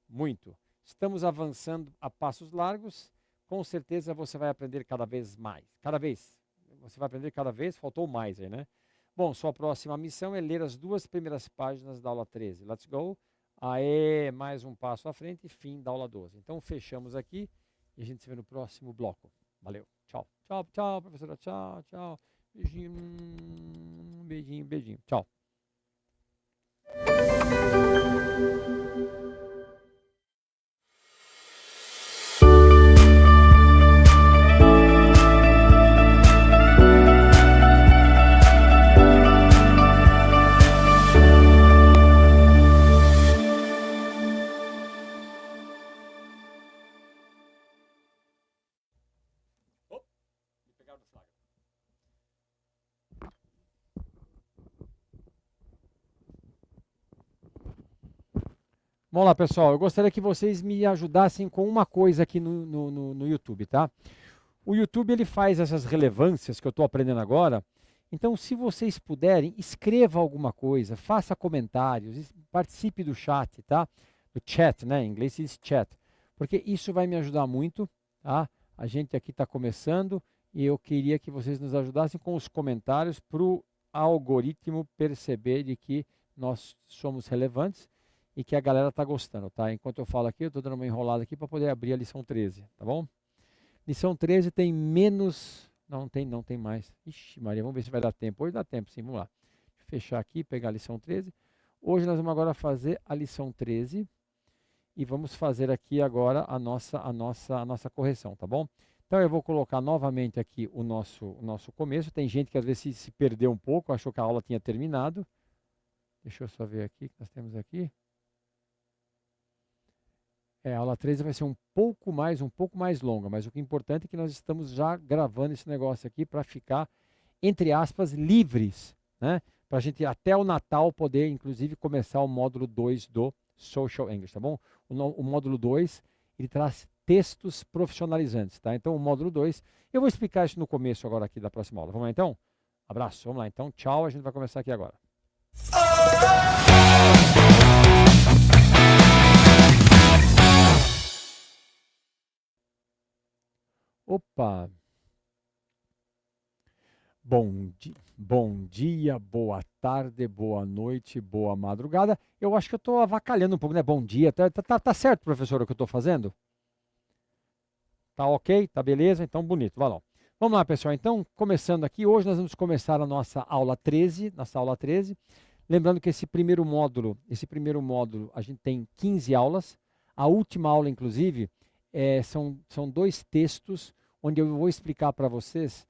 muito. Estamos avançando a passos largos, com certeza você vai aprender cada vez mais. Você vai aprender cada vez, faltou mais aí, né? Bom, sua próxima missão é ler as 2 primeiras páginas da aula 13. Let's go. Aê, mais um passo à frente, fim da aula 12. Então, fechamos aqui e a gente se vê no próximo bloco. Valeu. Tchau. Tchau, tchau, professora. Tchau, tchau. Beijinho, beijinho, beijinho. Tchau. Vamos lá, pessoal. Eu gostaria que vocês me ajudassem com uma coisa aqui no YouTube, tá? O YouTube ele faz essas relevâncias que eu estou aprendendo agora. Então, se vocês puderem, escreva alguma coisa, faça comentários, participe do chat, tá? Do chat, né? Em inglês se diz chat. Porque isso vai me ajudar muito, tá? A gente aqui está começando e eu queria que vocês nos ajudassem com os comentários para o algoritmo perceber de que nós somos relevantes e que a galera está gostando, tá? Enquanto eu falo aqui, eu estou dando uma enrolada aqui para poder abrir a lição 13, tá bom? Lição 13 tem menos... Não tem mais. Ixi, Maria, vamos ver se vai dar tempo. Hoje dá tempo, sim, vamos lá. Deixa eu fechar aqui, pegar a lição 13. Hoje nós vamos agora fazer a lição 13 e vamos fazer aqui agora a nossa correção, tá bom? Então eu vou colocar novamente aqui o nosso começo. Tem gente que às vezes se perdeu um pouco, achou que a aula tinha terminado. Deixa eu só ver aqui o que nós temos aqui. A aula 13 vai ser um pouco mais longa, mas o que é importante é que nós estamos já gravando esse negócio aqui para ficar, entre aspas, livres, né? Para a gente até o Natal poder, inclusive, começar o módulo 2 do Social English, tá bom? O módulo 2, ele traz textos profissionalizantes, tá? Então, o módulo 2, eu vou explicar isso no começo agora aqui da próxima aula. Vamos lá, então? Abraço, vamos lá, então. Tchau, a gente vai começar aqui agora. Opa! Bom dia, boa tarde, boa noite, boa madrugada. Eu acho que eu estou avacalhando um pouco, né? Bom dia, tá certo, professora, o que eu estou fazendo? Tá ok? Tá beleza? Então, bonito, vai lá. Vamos lá, pessoal. Então, começando aqui, hoje nós vamos começar a nossa aula 13, Lembrando que esse primeiro módulo, a gente tem 15 aulas. A última aula, inclusive, são 2 textos onde eu vou explicar para vocês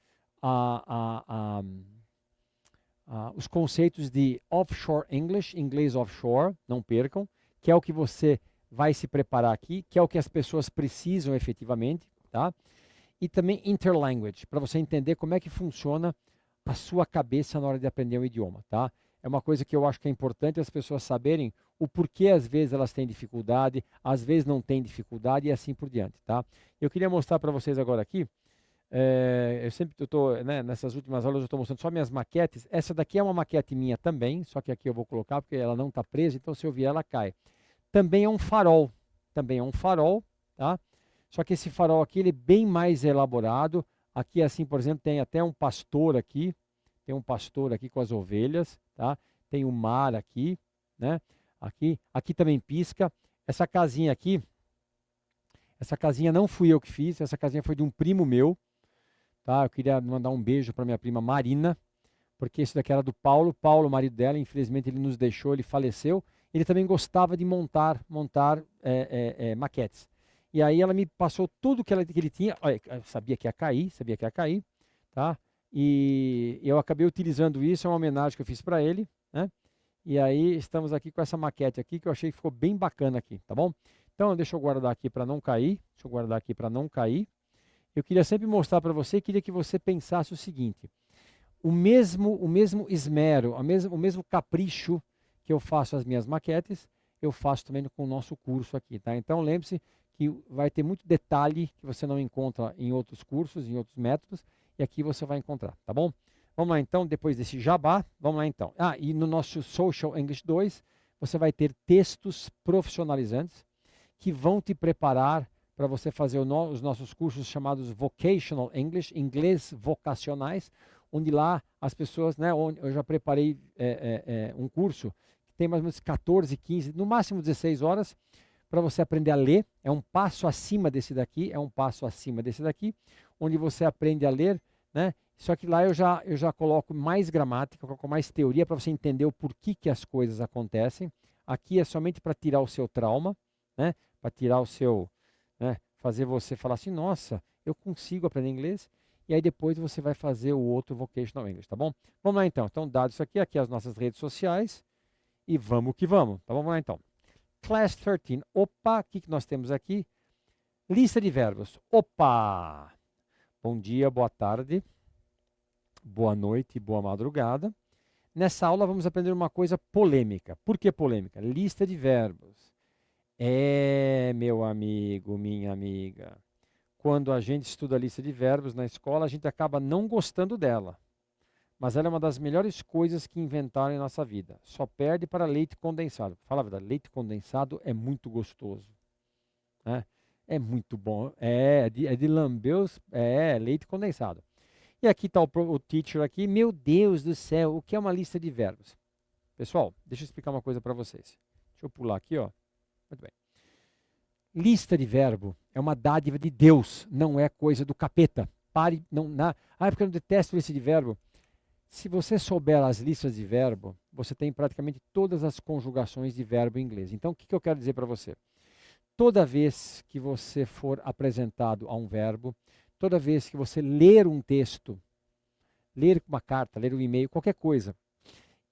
os conceitos de offshore English, inglês offshore, não percam, que é o que você vai se preparar aqui, que é o que as pessoas precisam efetivamente, tá? E também interlanguage, para você entender como é que funciona a sua cabeça na hora de aprender um idioma, tá? É uma coisa que eu acho que é importante as pessoas saberem o porquê às vezes elas têm dificuldade, às vezes não têm dificuldade e assim por diante, tá? Eu queria mostrar para vocês agora aqui, nessas últimas aulas eu estou mostrando só minhas maquetes. Essa daqui é uma maquete minha também, só que aqui eu vou colocar porque ela não está presa, então se eu vier ela cai. Também é um farol, tá? Só que esse farol aqui ele é bem mais elaborado. Aqui assim, por exemplo, tem até um pastor aqui, com as ovelhas, tá? Tem o mar aqui, né? Aqui também pisca. Essa casinha aqui, essa casinha não fui eu que fiz, essa casinha foi de um primo meu, tá? Eu queria mandar um beijo para minha prima Marina, porque isso daqui era do Paulo, o marido dela, infelizmente ele nos deixou, ele faleceu. Ele também gostava de montar maquetes. E aí ela me passou tudo que ele tinha. Olha, eu sabia que ia cair, tá? E eu acabei utilizando isso, é uma homenagem que eu fiz para ele, né? E aí estamos aqui com essa maquete aqui, que eu achei que ficou bem bacana aqui, tá bom? Então deixa eu guardar aqui para não cair, Eu queria sempre mostrar para você, queria que você pensasse o seguinte, o mesmo esmero, o mesmo capricho que eu faço as minhas maquetes, eu faço também com o nosso curso aqui, tá? Então lembre-se que vai ter muito detalhe que você não encontra em outros cursos, em outros métodos, e aqui você vai encontrar, tá bom? Vamos lá então, depois desse jabá, vamos lá então. Ah, e no nosso Social English 2, você vai ter textos profissionalizantes que vão te preparar para você fazer os nossos cursos chamados Vocational English, inglês vocacionais, onde lá as pessoas, né, eu já preparei um curso que tem mais ou menos 14, 15, no máximo 16 horas, para você aprender a ler. É um passo acima desse daqui, onde você aprende a ler, né? Só que lá eu já coloco mais gramática, coloco mais teoria para você entender o porquê que as coisas acontecem. Aqui é somente para tirar o seu trauma, né? Para tirar o seu, né? Fazer você falar assim, nossa, eu consigo aprender inglês. E aí depois você vai fazer o outro Vocational English, tá bom? Vamos lá então. Então, dado isso aqui as nossas redes sociais. E vamos que vamos. Tá bom? Vamos lá então. Class 13. Opa, o que nós temos aqui? Lista de verbos. Opa! Bom dia, boa tarde, boa noite, boa madrugada. Nessa aula vamos aprender uma coisa polêmica. Por que polêmica? Lista de verbos. Meu amigo, minha amiga, quando a gente estuda a lista de verbos na escola, a gente acaba não gostando dela. Mas ela é uma das melhores coisas que inventaram em nossa vida. Só perde para leite condensado. Fala a verdade, leite condensado é muito gostoso, né? É muito bom. É de lamber leite condensado. E aqui está o teacher aqui. Meu Deus do céu, o que é uma lista de verbos? Pessoal, deixa eu explicar uma coisa para vocês. Deixa eu pular aqui, ó. Muito bem. Lista de verbo é uma dádiva de Deus, não é coisa do capeta. Pare, porque eu não detesto lista de verbo. Se você souber as listas de verbo, você tem praticamente todas as conjugações de verbo em inglês. Então, o que eu quero dizer para você? Toda vez que você for apresentado a um verbo, toda vez que você ler um texto, ler uma carta, ler um e-mail, qualquer coisa,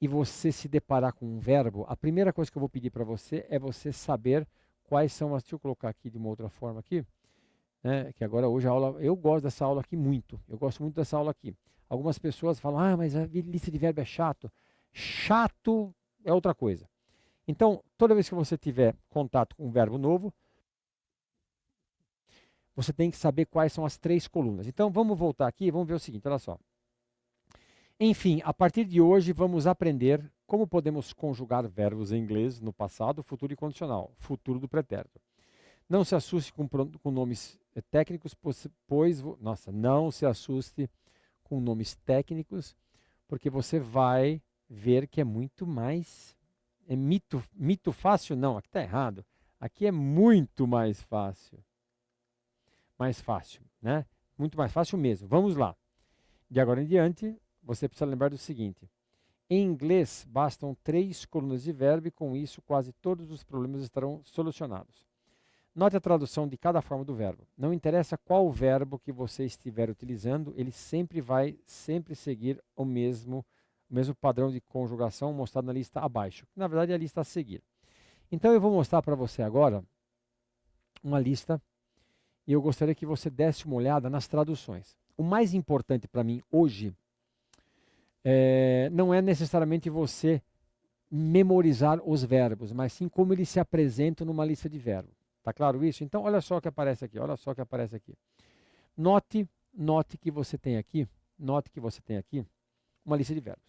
e você se deparar com um verbo, a primeira coisa que eu vou pedir para você é você saber quais são as... Deixa eu colocar aqui de uma outra forma aqui, né, que agora hoje a aula... Eu gosto dessa aula aqui muito, eu gosto muito dessa aula aqui. Algumas pessoas falam, mas a lista de verbo é chato. Chato é outra coisa. Então, toda vez que você tiver contato com um verbo novo, você tem que saber quais são as 3 colunas. Então, vamos voltar aqui e vamos ver o seguinte, olha só. Enfim, a partir de hoje, vamos aprender como podemos conjugar verbos em inglês no passado, futuro e condicional, futuro do pretérito. Não se assuste com nomes técnicos, pois... Nossa, não se assuste com nomes técnicos, porque você vai ver que é muito mais... É mito fácil? Não, aqui está errado. Aqui é muito mais fácil. Mais fácil, né? Muito mais fácil mesmo. Vamos lá. De agora em diante, você precisa lembrar do seguinte. Em inglês, bastam 3 colunas de verbo e com isso quase todos os problemas estarão solucionados. Note a tradução de cada forma do verbo. Não interessa qual verbo que você estiver utilizando, ele sempre vai seguir o mesmo padrão de conjugação mostrado na lista abaixo. Na verdade, é a lista a seguir. Então, eu vou mostrar para você agora uma lista e eu gostaria que você desse uma olhada nas traduções. O mais importante para mim hoje não é necessariamente você memorizar os verbos, mas sim como eles se apresentam numa lista de verbos. Tá claro isso? Então, olha só o que aparece aqui. Olha só o que aparece aqui. Note que você tem aqui uma lista de verbos.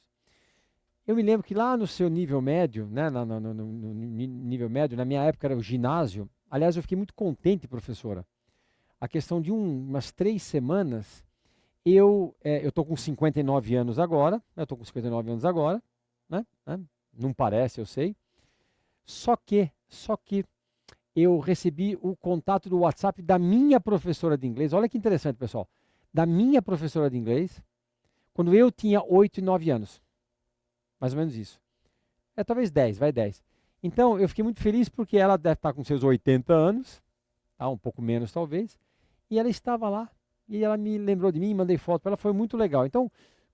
Eu me lembro que lá no seu nível médio, né, no nível médio, na minha época era o ginásio. Aliás, eu fiquei muito contente, professora. A questão de umas 3 semanas, eu estou com 59 anos agora, né? Não parece, eu sei. Só que eu recebi o contato do WhatsApp da minha professora de inglês. Olha que interessante, pessoal. Da minha professora de inglês, quando eu tinha 8 e 9 anos. Mais ou menos isso. Talvez 10, vai 10. Então, eu fiquei muito feliz porque ela deve estar com seus 80 anos, tá? Um pouco menos talvez, e ela estava lá, e ela me lembrou de mim, mandei foto para ela, foi muito legal. Então,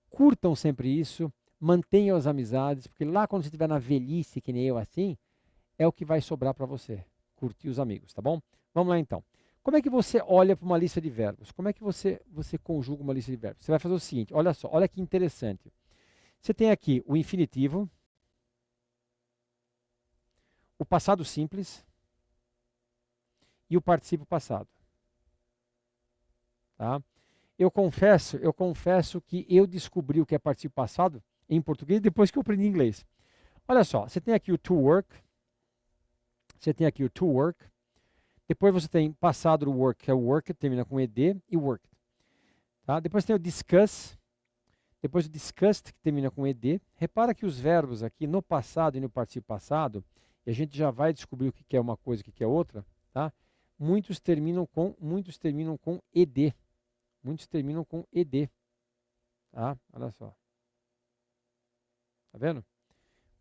curtam sempre isso, mantenham as amizades, porque lá quando você estiver na velhice, que nem eu assim, é o que vai sobrar para você, curtir os amigos, tá bom? Vamos lá então. Como é que você olha para uma lista de verbos? Como é que você conjuga uma lista de verbos? Você vai fazer o seguinte, olha só, olha que interessante. Você tem aqui o infinitivo, o passado simples e o particípio passado. Tá? Eu confesso que eu descobri o que é particípio passado em português depois que eu aprendi inglês. Olha só, você tem aqui o to work, você tem aqui o to work, depois você tem passado do work, que é o work, termina com ed, e worked. Tá? Depois tem o discuss, depois o discussed, que termina com ed. Repara que os verbos aqui, no passado e no particípio passado, e a gente já vai descobrir o que é uma coisa e o que é outra, tá? Muitos terminam com ed. Muitos terminam com ed. Tá? Olha só. Tá vendo?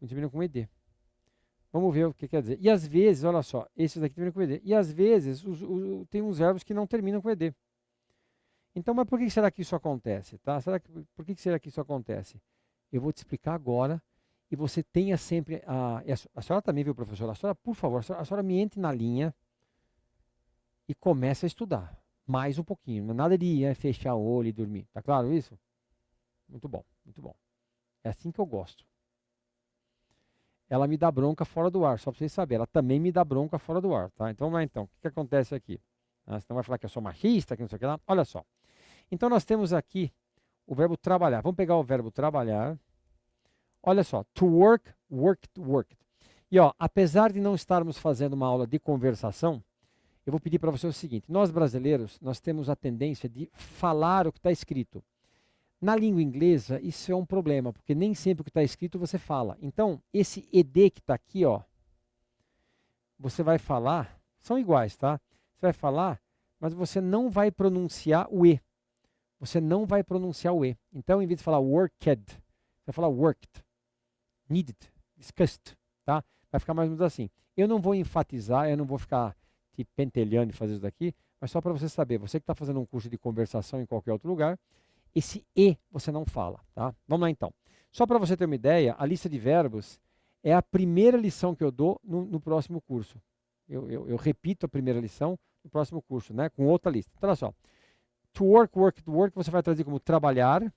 Muitos terminam com ed. Vamos ver o que quer dizer. E às vezes, olha só, esses aqui terminam com ed. E às vezes tem uns verbos que não terminam com ed. Então, mas por que será que isso acontece? Tá? Por que será que isso acontece? Eu vou te explicar agora. E você tenha sempre... a senhora também, viu, professora? A senhora, por favor, a senhora me entre na linha e comece a estudar. Mais um pouquinho. Nada de fechar o olho e dormir. Tá claro isso? Muito bom, muito bom. É assim que eu gosto. Ela me dá bronca fora do ar, só para vocês saberem. Ela também me dá bronca fora do ar, tá? Então, o que acontece aqui? Você não vai falar que eu sou machista, que não sei o que lá. Olha só. Então, nós temos aqui o verbo trabalhar. Vamos pegar o verbo trabalhar. Olha só. To work, worked, worked. E, ó, apesar de não estarmos fazendo uma aula de conversação, eu vou pedir para você o seguinte. Nós, brasileiros, nós temos a tendência de falar o que está escrito. Na língua inglesa, isso é um problema, porque nem sempre o que está escrito você fala. Então, esse ed que está aqui, ó, você vai falar, são iguais, tá? Você vai falar, mas você não vai pronunciar o e. Você não vai pronunciar o e. Então, em vez de falar worked, você vai falar worked, needed, discussed, tá? Vai ficar mais ou menos assim. Eu não vou enfatizar, eu não vou ficar te pentelhando e fazer isso daqui, mas só para você saber, você que está fazendo um curso de conversação em qualquer outro lugar, esse e você não fala, tá? Vamos lá então. Só para você ter uma ideia, a lista de verbos é a primeira lição que eu dou no próximo curso. Eu repito a primeira lição no próximo curso, né? Com outra lista. Então, olha só. To work, work, to work, você vai traduzir como trabalhar,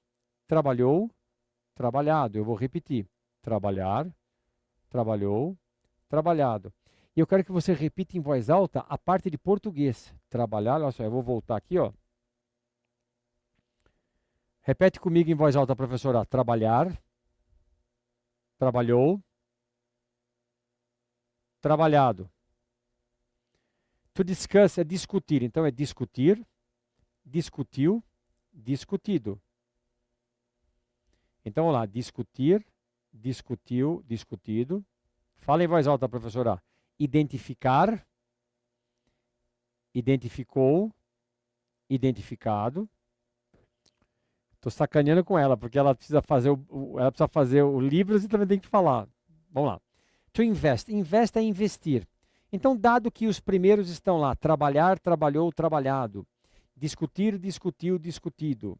trabalhou, trabalhado. Eu vou repetir. Trabalhar, trabalhou, trabalhado. E eu quero que você repita em voz alta a parte de português. Trabalhar, olha só, eu vou voltar aqui, ó. Repete comigo em voz alta, professora. Trabalhar, trabalhou, trabalhado. To discuss é discutir, então é discutir, discutiu, discutido. Então, vamos lá. Discutir, discutiu, discutido. Fala em voz alta, professora. Identificar, identificou, identificado. Estou sacaneando com ela, porque ela precisa fazer o Libras e também tem que falar. Vamos lá. To invest. Invest é investir. Então, dado que os primeiros estão lá, trabalhar, trabalhou, trabalhado. Discutir, discutiu, discutido.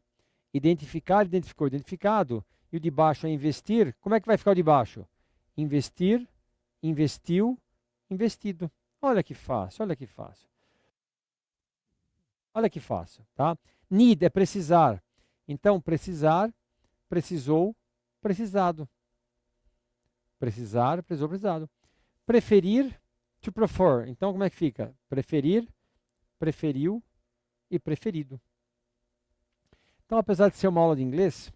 Identificar, identificou, identificado. E o de baixo é investir. Como é que vai ficar o de baixo? Investir, investiu, investido. Olha que fácil, olha que fácil. Olha que fácil, tá? Need é precisar. Então, precisar, precisou, precisado. Precisar, precisou, precisado. Preferir, to prefer. Então, como é que fica? Preferir, preferiu e preferido. Então, apesar de ser uma aula de inglês,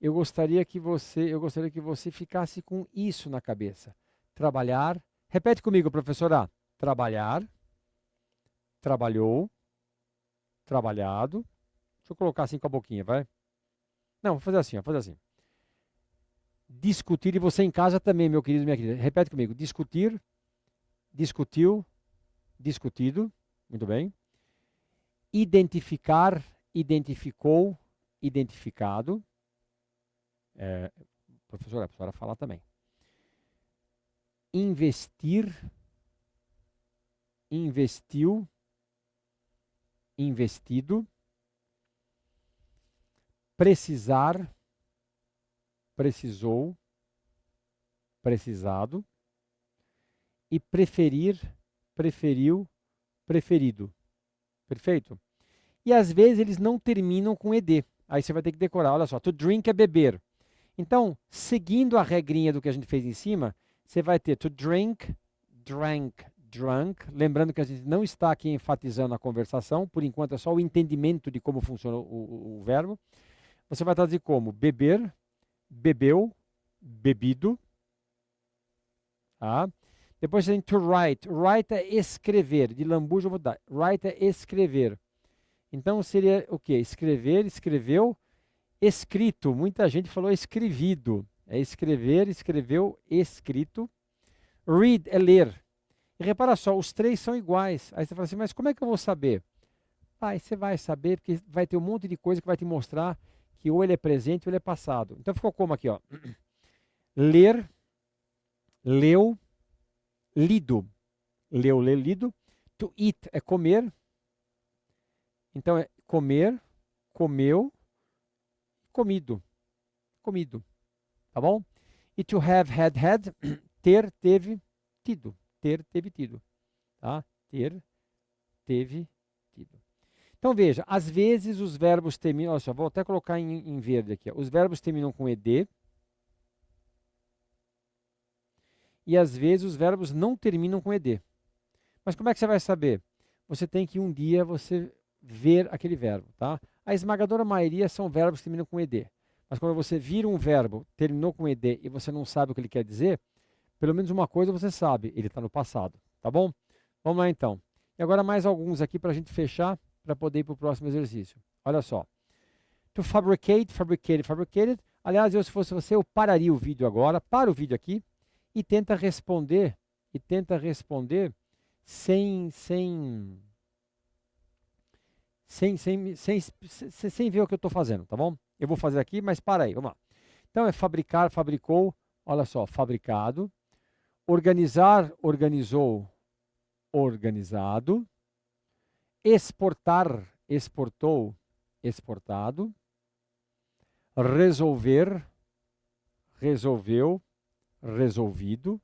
eu gostaria que você ficasse com isso na cabeça. Trabalhar. Repete comigo, professora. Trabalhar, trabalhou, trabalhado. Deixa eu colocar assim com a boquinha, vai. Não, vou fazer assim, ó, fazer assim. Discutir, e você em casa também, meu querido e minha querida. Repete comigo. Discutir, discutiu, discutido. Muito bem. Identificar, identificou, identificado. Professora, a professora fala também. Investir, investiu, investido. Precisar, precisou, precisado. E preferir, preferiu, preferido. Perfeito? E às vezes eles não terminam com ed. Aí você vai ter que decorar. Olha só, to drink é beber. Então, seguindo a regrinha do que a gente fez em cima, você vai ter to drink, drank, drunk. Lembrando que a gente não está aqui enfatizando a conversação, por enquanto é só o entendimento de como funciona o verbo. Você vai traduzir como beber, bebeu, bebido. Tá? Depois você tem to write. Write é escrever. De lambuja eu vou dar. Write é escrever. Então seria o quê? Escrever, escreveu, escrito. Muita gente falou escrevido. É escrever, escreveu, escrito. Read é ler. E repara só, os três são iguais. Aí você fala assim, mas como é que eu vou saber? Aí você vai saber, porque vai ter um monte de coisa que vai te mostrar que ou ele é presente ou ele é passado. Então ficou como aqui, ó. Ler, leu, lido. Leu, lê, lido. To eat é comer. Então é comer, comeu, comido. Comido. Tá bom? E to have, had, ter, teve, tido. Ter, teve, tido. Tá? Ter, teve, tido. Então veja, às vezes os verbos terminam, olha só, vou até colocar em verde aqui, ó. Os verbos terminam com ed, e às vezes os verbos não terminam com ed. Mas como é que você vai saber? Você tem que um dia você ver aquele verbo, tá? A esmagadora maioria são verbos que terminam com ed. Mas quando você vira um verbo, terminou com ed e você não sabe o que ele quer dizer, pelo menos uma coisa você sabe, ele está no passado, tá bom? Vamos lá então. E agora mais alguns aqui para a gente fechar, para poder ir para o próximo exercício. Olha só. To fabricate, fabricated, fabricated. Aliás, eu, se fosse você, eu pararia o vídeo agora, para o vídeo aqui e tenta responder, sem ver o que eu estou fazendo, tá bom? Eu vou fazer aqui, mas para aí, vamos lá. Então é fabricar, fabricou, olha só, fabricado. Organizar, organizou, organizado. Exportar, exportou, exportado. Resolver, resolveu, resolvido.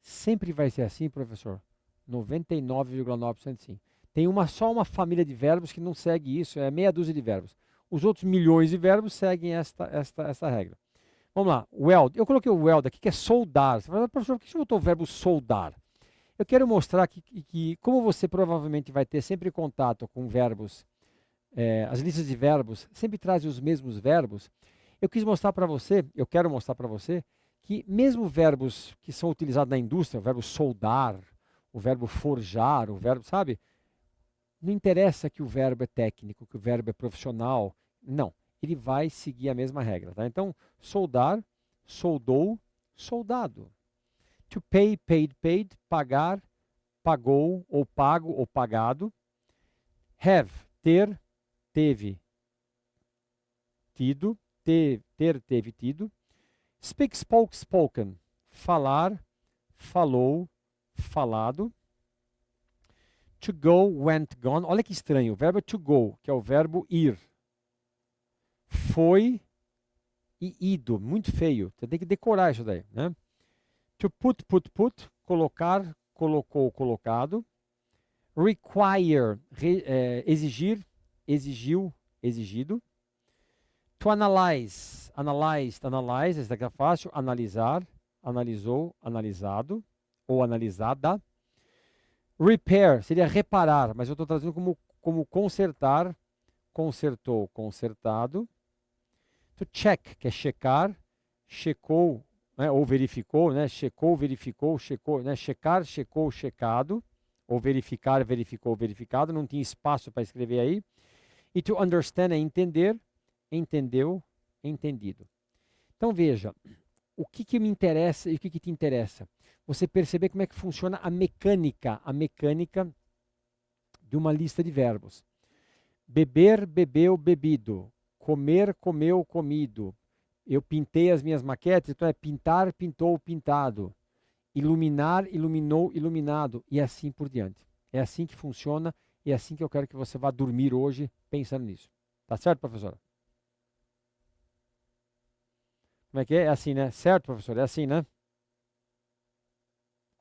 Sempre vai ser assim, professor? 99,9% sim. Tem só uma família de verbos que não segue isso, é meia dúzia de verbos. Os outros milhões de verbos seguem esta regra. Vamos lá, weld. Eu coloquei o weld aqui, que é soldar. Você fala, professor, por que você botou o verbo soldar? Eu quero mostrar que como você provavelmente vai ter sempre contato com verbos, as listas de verbos sempre trazem os mesmos verbos, eu quero mostrar para você, que mesmo verbos que são utilizados na indústria, o verbo soldar, o verbo forjar, o verbo, sabe? Não interessa que o verbo é técnico, que o verbo é profissional. Não, ele vai seguir a mesma regra. Tá? Então, soldar, soldou, soldado. To pay, paid, paid. Pagar, pagou, ou pago, ou pagado. Have, ter, teve, tido. Ter, teve, tido. Speak, spoke, spoken. Falar, falou, falado. To go, went, gone. Olha que estranho. O verbo to go, que é o verbo ir. Foi e ido. Muito feio. Você tem que decorar isso daí. Né? To put, put, put. Colocar, colocou, colocado. Require, exigir, exigiu, exigido. To analyze, analyzed, analyze. Esse daqui é fácil. Analisar, analisou, analisado. Ou analisada. Repair seria reparar, mas eu estou traduzindo como consertar, consertou, consertado. To check, que é checar, checou, né, ou verificou, né, checou, verificou, checou, né, checar, checou, checado, ou verificar, verificou, verificado, não tinha espaço para escrever aí. E to understand é entender, entendeu, entendido. Então veja, o que me interessa e o que te interessa? Você perceber como é que funciona a mecânica de uma lista de verbos. Beber, bebeu, bebido. Comer, comeu, comido. Eu pintei as minhas maquetes, então é pintar, pintou, pintado. Iluminar, iluminou, iluminado. E assim por diante. É assim que funciona e é assim que eu quero que você vá dormir hoje pensando nisso. Tá certo, professora? Como é que é? É assim, né? Certo, professor? É assim, né?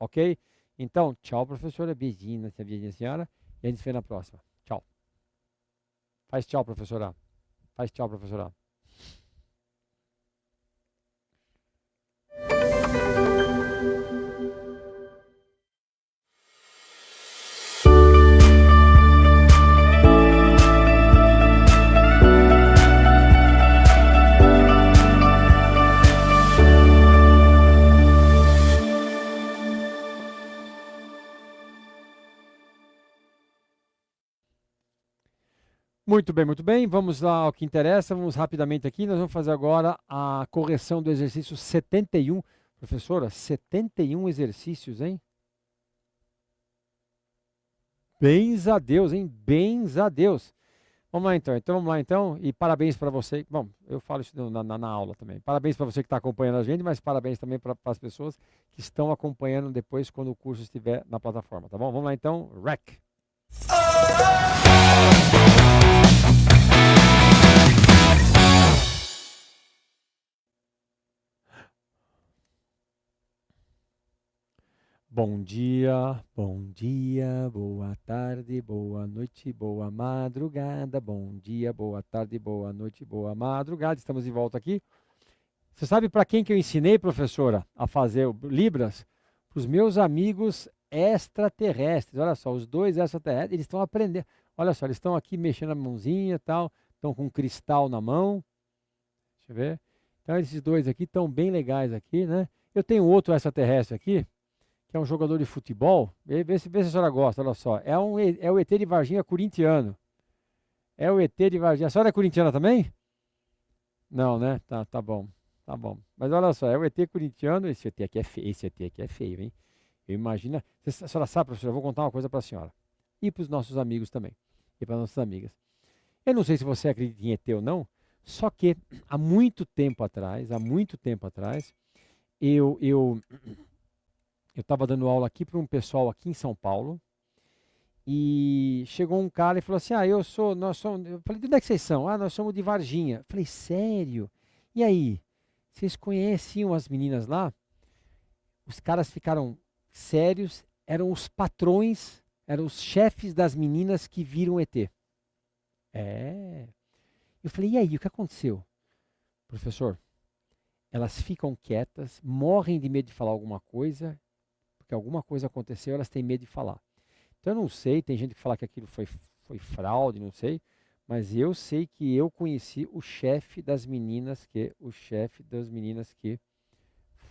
Ok? Então, tchau, professora. Beijinho, beijinho, senhora. E a gente se vê na próxima. Tchau. Faz tchau, professora. Faz tchau, professora. Muito bem, muito bem. Vamos lá ao que interessa. Vamos rapidamente aqui. Nós vamos fazer agora a correção do exercício 71. Professora, 71 exercícios, hein? Bens a Deus, hein? Bens a Deus. Vamos lá então. Então vamos lá então. E parabéns para você. Bom, eu falo isso na aula também. Parabéns para você que está acompanhando a gente, mas parabéns também para as pessoas que estão acompanhando depois quando o curso estiver na plataforma, tá bom? Vamos lá então. Rec. Bom dia, boa tarde, boa noite, boa madrugada. Bom dia, boa tarde, boa noite, boa madrugada. Estamos de volta aqui. Você sabe para quem que eu ensinei, professora, a fazer o Libras? Para os meus amigos extraterrestres. Olha só, os dois extraterrestres, eles estão aprendendo. Olha só, eles estão aqui mexendo a mãozinha e tal, estão com um cristal na mão. Deixa eu ver. Então, esses dois aqui estão bem legais aqui, né? Eu tenho outro extraterrestre aqui, que é um jogador de futebol. Vê se a senhora gosta, olha só. É o ET de Varginha corintiano. É o ET de Varginha. A senhora é corintiana também? Não, né? Tá bom. Tá bom. Mas olha só, é o ET corintiano. Esse ET aqui é feio, hein? Eu imagino. A senhora sabe, professora, eu vou contar uma coisa para a senhora. E para os nossos amigos também. E para nossas amigas. Eu não sei se você acredita em ET ou não, só que há muito tempo atrás, eu estava dando aula aqui para um pessoal aqui em São Paulo e chegou um cara e falou assim, nós somos, eu falei, de onde é que vocês são? Ah, nós somos de Varginha. Eu falei, sério? E aí, vocês conheciam as meninas lá? Os caras ficaram sérios, eram os patrões, eram os chefes das meninas que viram o ET. É. Eu falei, e aí, o que aconteceu? Professor, elas ficam quietas, morrem de medo de falar alguma coisa, porque alguma coisa aconteceu, elas têm medo de falar. Então eu não sei, tem gente que fala que aquilo foi fraude, não sei, mas eu sei que eu conheci o chefe das meninas que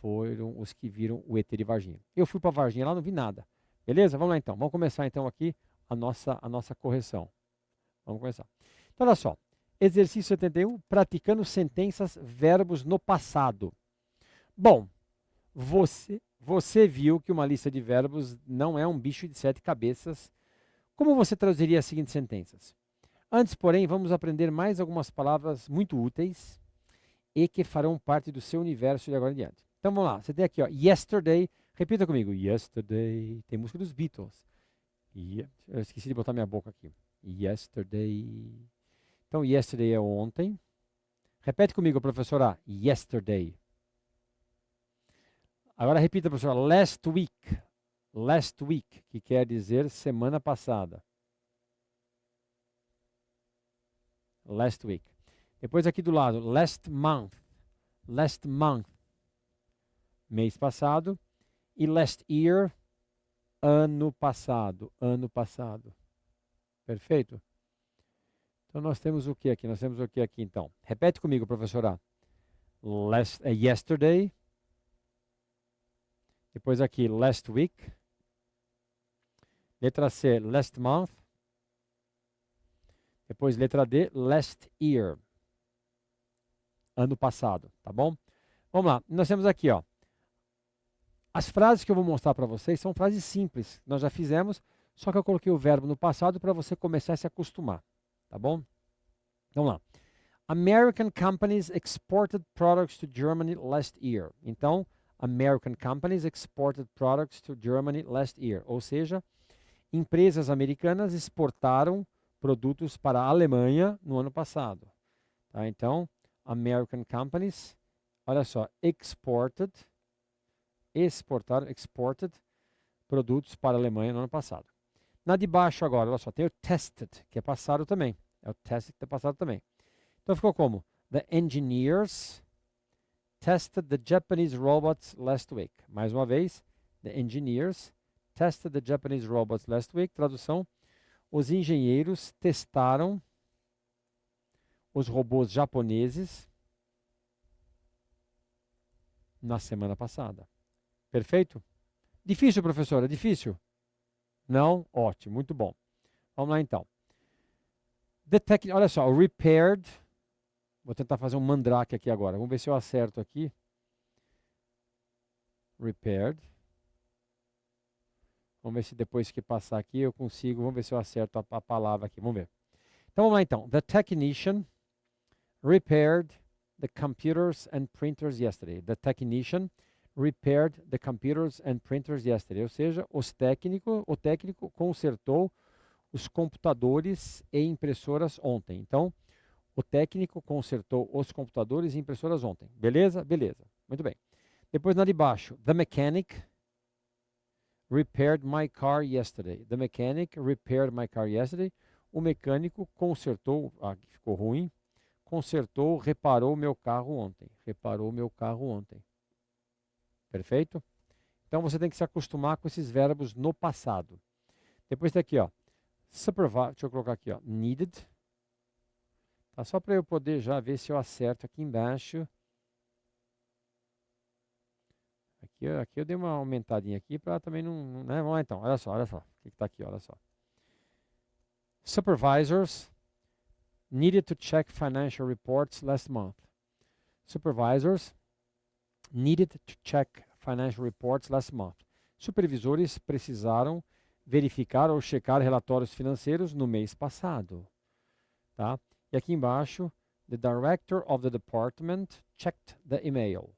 foram os que viram o ET de Varginha. Eu fui para Varginha lá, não vi nada. Beleza? Vamos lá então. Vamos começar então aqui a nossa correção. Vamos começar. Então olha só. Exercício 71, praticando sentenças, verbos no passado. Bom, você viu que uma lista de verbos não é um bicho de 7 cabeças. Como você traduziria as seguintes sentenças? Antes, porém, vamos aprender mais algumas palavras muito úteis e que farão parte do seu universo de agora em diante. Então vamos lá, você tem aqui, ó, yesterday, repita comigo, yesterday, tem música dos Beatles. Eu esqueci de botar minha boca aqui. Yesterday. Então, yesterday é ontem. Repete comigo, professora, yesterday. Agora repita, professora, last week. Last week, que quer dizer semana passada. Last week. Depois aqui do lado, last month. Last month, mês passado. E last year, ano passado. Ano passado. Perfeito? Então nós temos o que aqui? Nós temos o que aqui então? Repete comigo, professora. Yesterday. Depois aqui, last week. Letra C, last month. Depois letra D, last year. Ano passado, tá bom? Vamos lá. Nós temos aqui, ó. As frases que eu vou mostrar para vocês são frases simples. Nós já fizemos, só que eu coloquei o verbo no passado para você começar a se acostumar. Tá bom? Vamos lá. American companies exported products to Germany last year. Então, American companies exported products to Germany last year. Ou seja, empresas americanas exportaram produtos para a Alemanha no ano passado. Tá? Então, American companies, olha só, exported produtos para a Alemanha no ano passado. Na de baixo agora, olha só, tem o tested, que é passado também. É o tested que é passado também. Então ficou como? The engineers tested the Japanese robots last week. Mais uma vez, the engineers tested the Japanese robots last week. Tradução, os engenheiros testaram os robôs japoneses na semana passada. Perfeito? Difícil, professora? Difícil? Não? Ótimo, muito bom. Vamos lá então. Olha só, repaired. Vou tentar fazer um mandrake aqui agora. Vamos ver se eu acerto aqui. Repaired. Vamos ver se depois que passar aqui eu consigo. Vamos ver se eu acerto a palavra aqui. Vamos ver. Então vamos lá então. The technician repaired the computers and printers yesterday. The technician repaired the computers and printers yesterday. Ou seja, o técnico consertou os computadores e impressoras ontem. Então, o técnico consertou os computadores e impressoras ontem. Beleza? Beleza. Muito bem. Depois na de baixo. The mechanic repaired my car yesterday. The mechanic repaired my car yesterday. O mecânico consertou, aqui ficou ruim, consertou, reparou meu carro ontem. Reparou meu carro ontem. Perfeito? Então você tem que se acostumar com esses verbos no passado. Depois tem aqui, ó. Supervise, deixa eu colocar aqui, ó. Needed. Tá, só para eu poder já ver se eu acerto aqui embaixo. Aqui eu dei uma aumentadinha aqui para também não, né? Vamos lá então, olha só. O que está aqui, olha só. Supervisors needed to check financial reports last month. Supervisors needed to check financial reports last month. Supervisores precisaram verificar ou checar relatórios financeiros no mês passado. Tá? E aqui embaixo, the director of the department checked the email.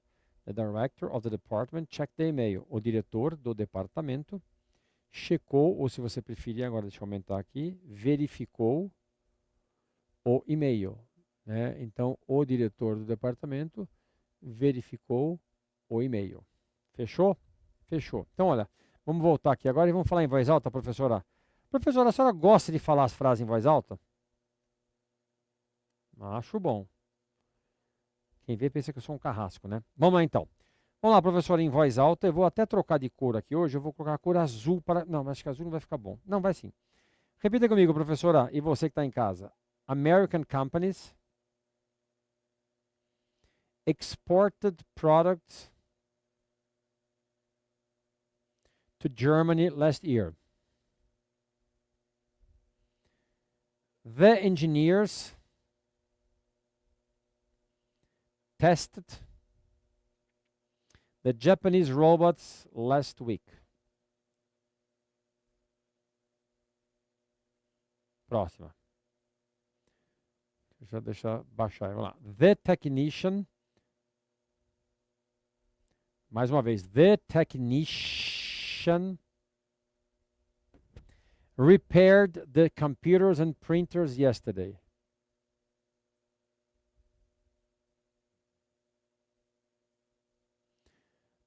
The director of the department checked the email. O diretor do departamento checou, ou se você preferir, agora deixa eu aumentar aqui, verificou o e-mail. Né? Então, o diretor do departamento verificou o e-mail. Fechou? Fechou. Então, olha, vamos voltar aqui agora e vamos falar em voz alta, professora. Professora, a senhora gosta de falar as frases em voz alta? Acho bom. Quem vê pensa que eu sou um carrasco, né? Vamos lá então. Vamos lá, professora, em voz alta. Eu vou até trocar de cor aqui hoje. Eu vou colocar a cor azul para... Não, mas acho que azul não vai ficar bom. Não, vai sim. Repita comigo, professora, e você que está em casa. American companies exported products to Germany last year. The engineers tested the Japanese robots last week. Próxima. Deixa eu baixar. Vamos lá. The technician. Mais uma vez. The technician repaired the computers and printers yesterday.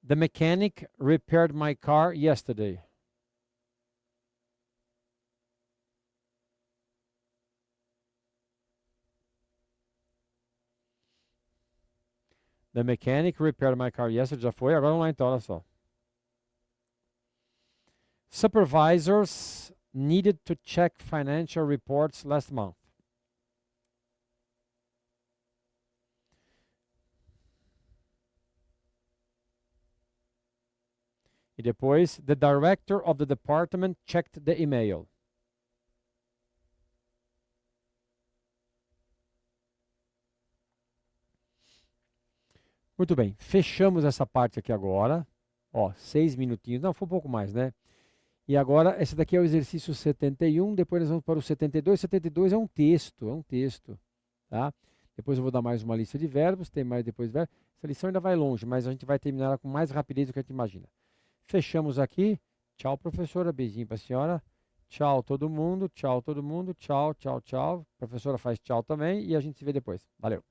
The mechanic repaired my car yesterday. The mechanic repaired my car yesterday. Já foi, agora vamos lá então, olha só. Supervisors needed to check financial reports last month. E depois, the director of the department checked the email. Muito bem, fechamos essa parte aqui agora. Ó, 6 minutinhos, não, foi um pouco mais, né? E agora, esse daqui é o exercício 71, depois nós vamos para o 72. 72 é um texto, tá? Depois eu vou dar mais uma lista de verbos, tem mais depois verbos. Essa lição ainda vai longe, mas a gente vai terminar ela com mais rapidez do que a gente imagina. Fechamos aqui. Tchau, professora. Beijinho para a senhora. Tchau, todo mundo. Tchau, todo mundo. Tchau, tchau, tchau. A professora faz tchau também e a gente se vê depois. Valeu.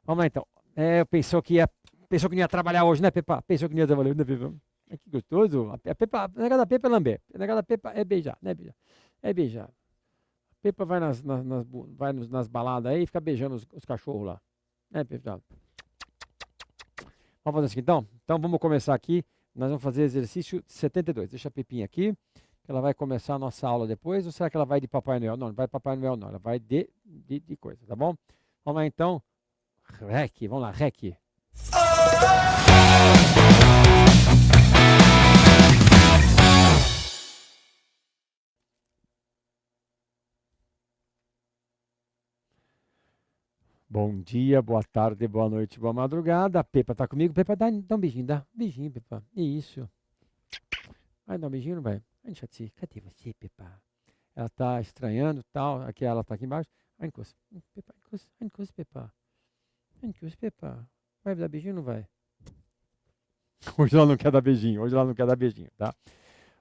Vamos lá então. Pensou que não ia trabalhar hoje, né, Pepa? Pensou que não ia trabalhar hoje, né, Pepa? Que gostoso. A negócio da Pepa é lamber. A negócio da Pepa é beijar, né, beijar? É beijar. A Pepa vai nas baladas aí e fica beijando os cachorros lá. Né, Pepa? Vamos Vamos fazer assim, então? Então vamos começar aqui. Nós vamos fazer exercício 72. Deixa a Pepinha aqui. Ela vai começar a nossa aula depois. Ou será que ela vai de Papai Noel? Não, não vai de Papai Noel, não. Ela vai de coisa, tá bom? Vamos lá, então. REC. Vamos lá, REC. Bom dia, boa tarde, boa noite, boa madrugada. A Pepa tá comigo. Pepa, dá um beijinho, dá um beijinho, Pepa. Isso. Vai dar um beijinho, não vai? Deixa eu te... Cadê você, Pepa? Ela tá estranhando e tal. Aqui ela tá aqui embaixo. Vai, encosta. Pepa, encosta. Encosta, Pepa. Encosta, Pepa. Vai dar beijinho ou não vai? Hoje ela não quer dar beijinho. Hoje ela não quer dar beijinho, tá?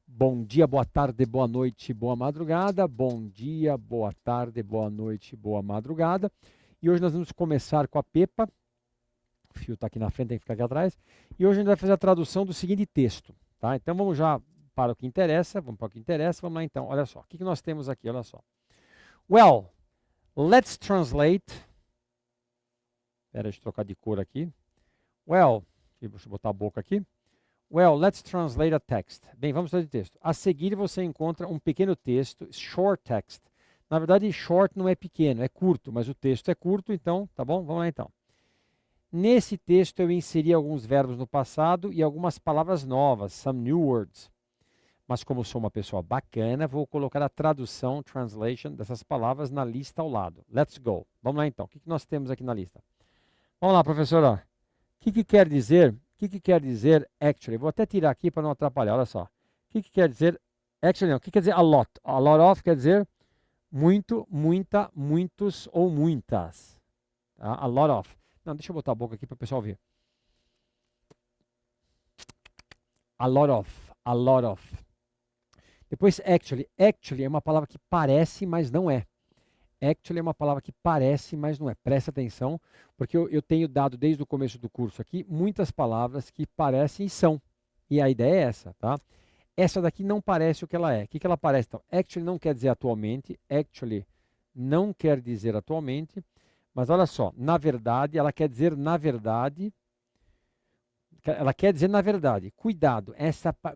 Bom dia, boa tarde, boa noite, boa madrugada. Bom dia, boa tarde, boa noite, boa madrugada. E hoje nós vamos começar com a Pepa. O fio está aqui na frente, tem que ficar aqui atrás. E hoje a gente vai fazer a tradução do seguinte texto, tá? Então vamos já para o que interessa. Vamos para o que interessa. Vamos lá então. Olha só. O que nós temos aqui? Olha só. Well, let's translate. Espera, deixa eu trocar de cor aqui. Well, deixa eu botar a boca aqui. Well, let's translate a text. Bem, vamos traduzir o texto. A seguir você encontra um pequeno texto, short text. Na verdade, short não é pequeno, é curto, mas o texto é curto, então, tá bom? Vamos lá então. Nesse texto eu inseri alguns verbos no passado e algumas palavras novas, some new words. Mas como sou uma pessoa bacana, vou colocar a tradução, translation, dessas palavras na lista ao lado. Let's go. Vamos lá então. O que nós temos aqui na lista? Vamos lá, professora. O que quer dizer? O que quer dizer actually? Vou até tirar aqui para não atrapalhar, olha só. O que quer dizer actually? Não. O que quer dizer a lot? A lot of quer dizer muito, muita, muitos ou muitas. Tá? A lot of. Não, deixa eu botar a boca aqui para o pessoal ver. A lot of. A lot of. Depois actually. Actually é uma palavra que parece, mas não é. Actually é uma palavra que parece, mas não é. Presta atenção, porque eu tenho dado desde o começo do curso aqui muitas palavras que parecem e são. E a ideia é essa, tá? Essa daqui não parece o que ela é. O que ela parece? Então, actually não quer dizer atualmente. Actually não quer dizer atualmente. Mas olha só, na verdade, ela quer dizer na verdade. Ela quer dizer na verdade. Cuidado,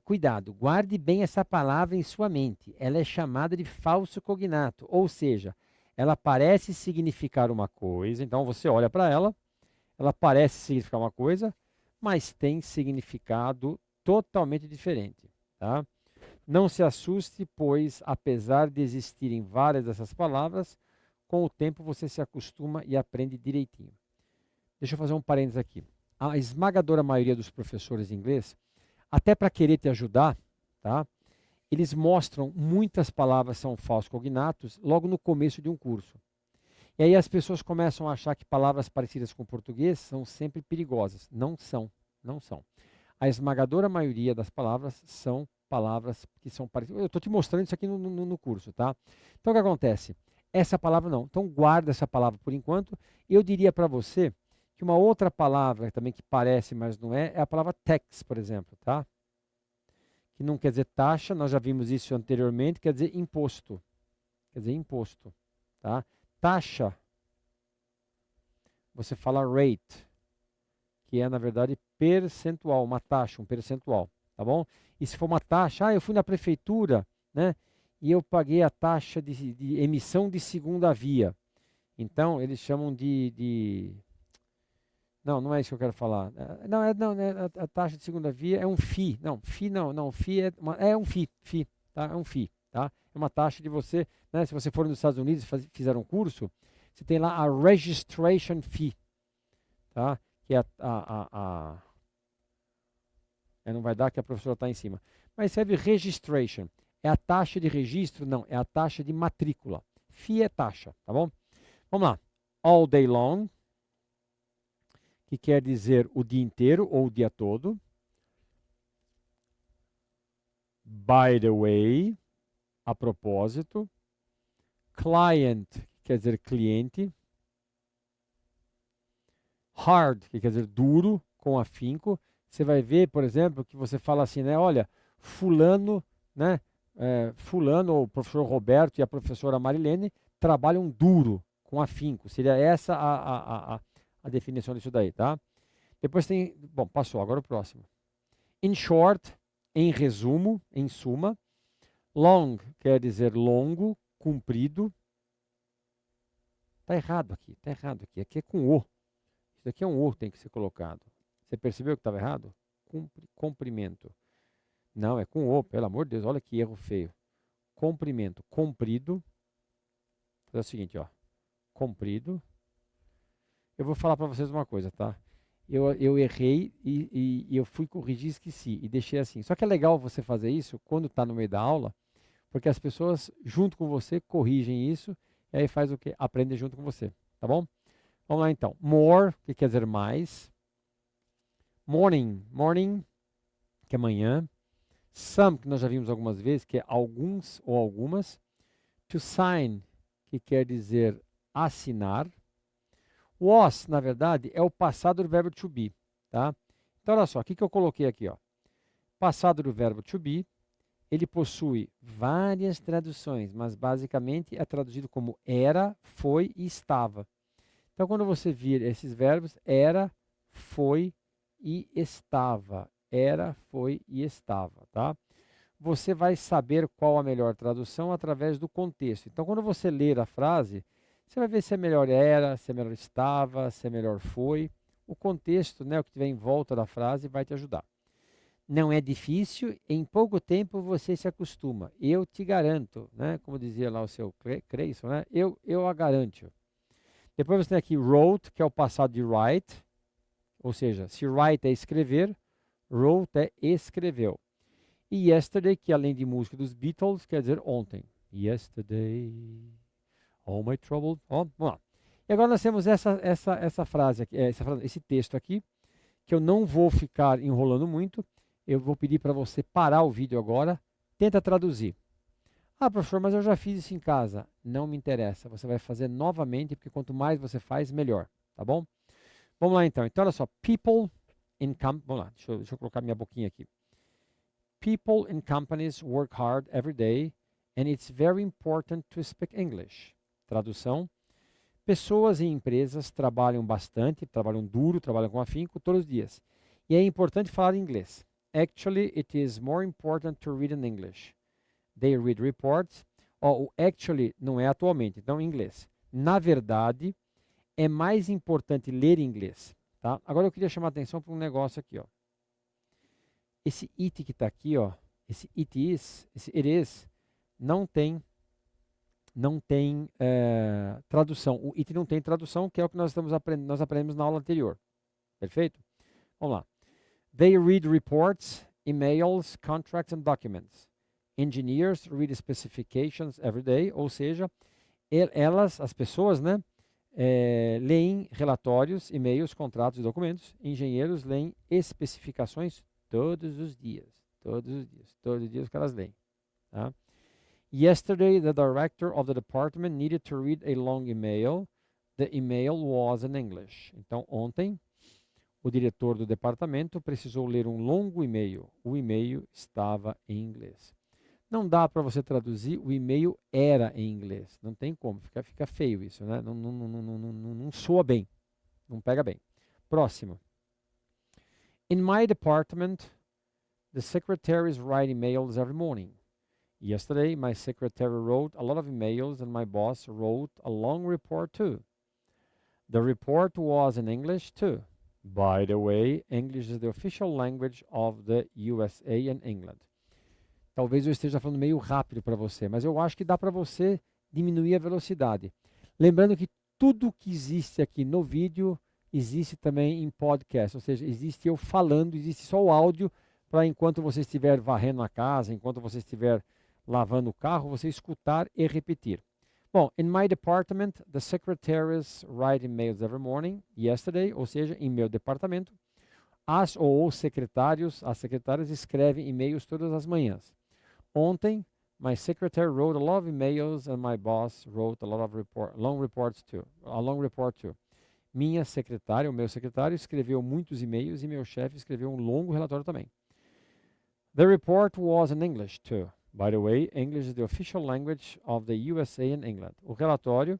cuidado, guarde bem essa palavra em sua mente. Ela é chamada de falso cognato, ou seja, ela parece significar uma coisa, então você olha para ela, ela parece significar uma coisa, mas tem significado totalmente diferente, tá? Não se assuste, pois apesar de existirem várias dessas palavras, com o tempo você se acostuma e aprende direitinho. Deixa eu fazer um parênteses aqui. A esmagadora maioria dos professores de inglês, até para querer te ajudar, tá? Eles mostram muitas palavras são falsos cognatos logo no começo de um curso. E aí as pessoas começam a achar que palavras parecidas com o português são sempre perigosas. Não são, não são. A esmagadora maioria das palavras são palavras que são parecidas. Eu estou te mostrando isso aqui no curso, tá? Então o que acontece? Essa palavra não. Então guarda essa palavra por enquanto. Eu diria para você que uma outra palavra também que parece, mas não é, é a palavra tax, por exemplo, tá? Que não quer dizer taxa, nós já vimos isso anteriormente, quer dizer imposto. Quer dizer imposto, tá? Taxa, você fala rate, que é, na verdade, percentual, uma taxa, um percentual, tá bom? E se for uma taxa, eu fui na prefeitura, né? E eu paguei a taxa de emissão de segunda via. Então, eles chamam Não, não é isso que eu quero falar. A taxa de segunda via é um FII. Não, FII não, FII é um FII, tá? É um FII, tá? É uma taxa de você, né? Se você for nos Estados Unidos e fizer um curso, você tem lá a registration fee, tá? Que é não vai dar que a professora está em cima. Mas serve registration. É a taxa de registro? Não, é a taxa de matrícula. FII é taxa, tá bom? Vamos lá. All day long, que quer dizer o dia inteiro ou o dia todo. By the way, a propósito. Client, que quer dizer cliente. Hard, que quer dizer duro, com afinco. Você vai ver, por exemplo, que você fala assim, né? Olha, fulano, né? Fulano, ou o professor Roberto e a professora Marilene trabalham duro, com afinco. Seria essa a definição disso daí, tá? Depois tem, bom, passou, agora o próximo. In short, em resumo, em suma. Long quer dizer longo, comprido. Tá errado aqui, tá errado aqui. Aqui é com o. Isso aqui é um o que tem que ser colocado. Você percebeu que estava errado? Comprimento. Não, é com o, pelo amor de Deus, olha que erro feio. Comprimento, comprido. É o seguinte, ó. Comprido. Eu vou falar para vocês uma coisa, tá? Eu errei e eu fui corrigir e esqueci. E deixei assim. Só que é legal você fazer isso quando está no meio da aula, porque as pessoas, junto com você, corrigem isso. E aí faz o quê? Aprende junto com você. Tá bom? Vamos lá então. More, que quer dizer mais. Morning. Morning, que é manhã. Some, que nós já vimos algumas vezes, que é alguns ou algumas. To sign, que quer dizer assinar. Was, na verdade, é o passado do verbo to be, tá? Então, olha só, o que eu coloquei aqui, ó? Passado do verbo to be, ele possui várias traduções, mas basicamente é traduzido como era, foi e estava. Então, quando você vir esses verbos, era, foi e estava. Era, foi e estava, tá? Você vai saber qual a melhor tradução através do contexto. Então, quando você ler a frase, você vai ver se é melhor era, se é melhor estava, se é melhor foi. O contexto, né, o que tiver em volta da frase, vai te ajudar. Não é difícil, em pouco tempo você se acostuma. Eu te garanto, né? Como dizia lá o seu Creyson, né? Eu a garanto. Depois você tem aqui wrote, que é o passado de write. Ou seja, se write é escrever, wrote é escreveu. E yesterday, que além de música dos Beatles, quer dizer ontem. Yesterday, all my trouble. Ó, vamos lá. E agora nós temos essa frase aqui, esse texto aqui, que eu não vou ficar enrolando muito. Eu vou pedir para você parar o vídeo agora. Tenta traduzir. Ah, professor, mas eu já fiz isso em casa. Não me interessa. Você vai fazer novamente, porque quanto mais você faz, melhor. Tá bom? Vamos lá então. Então, olha só. People in companies. Vamos lá. Deixa eu colocar minha boquinha aqui. People in companies work hard every day and it's very important to speak English. Tradução. Pessoas em empresas trabalham bastante, trabalham duro, trabalham com afinco todos os dias. E é importante falar inglês. Actually, it is more important to read in English. They read reports. O actually não é atualmente, então em inglês. Na verdade, é mais importante ler em inglês. Tá? Agora eu queria chamar a atenção para um negócio aqui. Ó. Esse it que está aqui, ó, esse it is, esse it is, não tem tradução. O it não tem tradução, que é o que nós aprendemos na aula anterior. Perfeito? Vamos lá. They read reports, emails, contracts and documents. Engineers read specifications every day, ou seja, as pessoas, né, leem relatórios, e-mails, contratos e documentos. Engenheiros leem especificações todos os dias. Todos os dias que elas leem. Tá? Yesterday, the director of the department needed to read a long email. The email was in English. Então, ontem, o diretor do departamento precisou ler um longo e-mail. O e-mail estava em inglês. Não dá para você traduzir, o e-mail era em inglês. Não tem como, fica feio isso, né? Não soa bem, não pega bem. Próximo. In my department, the secretaries write emails every morning. Yesterday, my secretary wrote a lot of emails and my boss wrote a long report too. The report was in English too. By the way, English is the official language of the USA and England. Talvez eu esteja falando meio rápido para você, mas eu acho que dá para você diminuir a velocidade. Lembrando que tudo que existe aqui no vídeo existe também em podcast, ou seja, existe eu falando, existe só o áudio para enquanto você estiver varrendo a casa, enquanto você estiver lavando o carro, você escutar e repetir. Bom, in my department, the secretaries write emails every morning. Yesterday, ou seja, em meu departamento, as ou os secretários, as secretárias escrevem e-mails todas as manhãs. Ontem, my secretary wrote a lot of emails and my boss wrote a lot of long reports too. A long report too. Minha secretária, o meu secretário, escreveu muitos e-mails e meu chefe escreveu um longo relatório também. The report was in English too. By the way, English is the official language of the USA and England. O relatório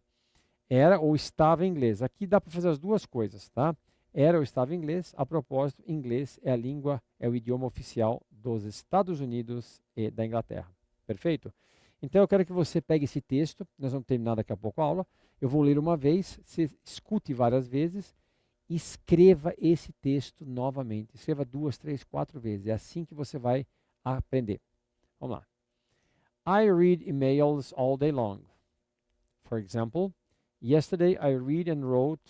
era ou estava em inglês. Aqui dá para fazer as duas coisas, tá? Era ou estava em inglês. A propósito, inglês é a língua, é o idioma oficial dos Estados Unidos e da Inglaterra. Perfeito? Então eu quero que você pegue esse texto, nós vamos terminar daqui a pouco a aula. Eu vou ler uma vez, você escute várias vezes, escreva esse texto novamente. Escreva 2, 3, 4 vezes. É assim que você vai aprender. Vamos lá. I read emails all day long. For example, yesterday I read and wrote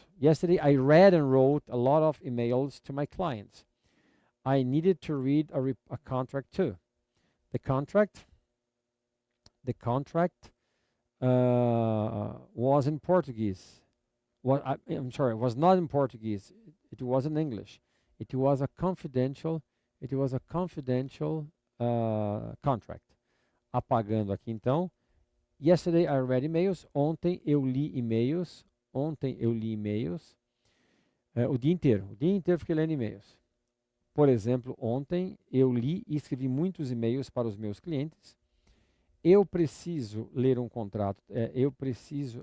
a lot of emails to my clients. I needed to read a contract too. The contract was in Portuguese. I'm sorry, it was not in Portuguese. It was in English. It was a confidential contract. Apagando aqui então. Yesterday I read emails. Ontem eu li e-mails. O dia inteiro. O dia inteiro fiquei lendo e-mails. Por exemplo, ontem eu li e escrevi muitos e-mails para os meus clientes. Eu preciso ler um contrato.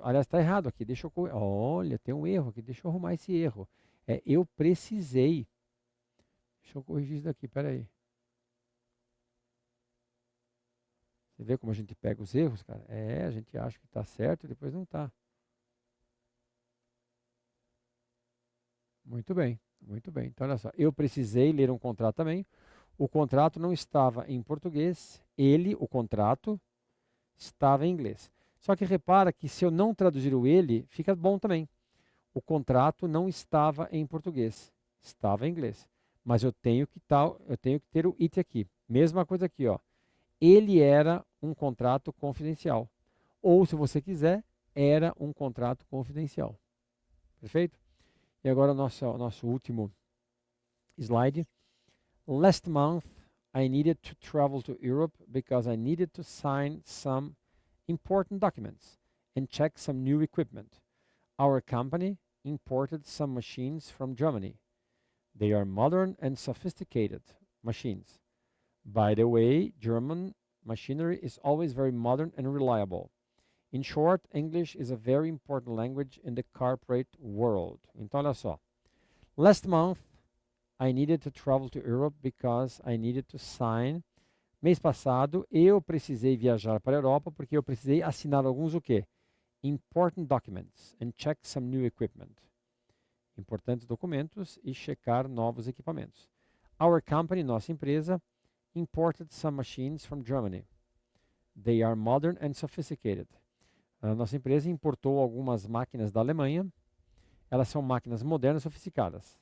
Aliás, está errado aqui. Olha, tem um erro aqui. Deixa eu arrumar esse erro. Eu precisei. Deixa eu corrigir isso daqui, peraí. Você vê como a gente pega os erros, cara? A gente acha que está certo e depois não está. Muito bem, muito bem. Então, olha só. Eu precisei ler um contrato também. O contrato não estava em português. O contrato, estava em inglês. Só que repara que se eu não traduzir o ele, fica bom também. O contrato não estava em português. Estava em inglês. Mas eu tenho que ter o it aqui. Mesma coisa aqui, ó. Ele era um contrato confidencial. Ou, se você quiser, era um contrato confidencial. Perfeito? E agora o nosso último slide. Last month, I needed to travel to Europe because I needed to sign some important documents and check some new equipment. Our company imported some machines from Germany. They are modern and sophisticated machines. By the way, German machinery is always very modern and reliable. In short, English is a very important language in the corporate world. Então, olha só. Last month, I needed to travel to Europe because I needed to sign. Mês passado, eu precisei viajar para a Europa porque eu precisei assinar alguns o quê? Important documents and check some new equipment. Importantes documentos e checar novos equipamentos. Our company, nossa empresa, imported some machines from Germany. They are modern and sophisticated. A nossa empresa importou algumas máquinas da Alemanha. Elas são máquinas modernas e sofisticadas.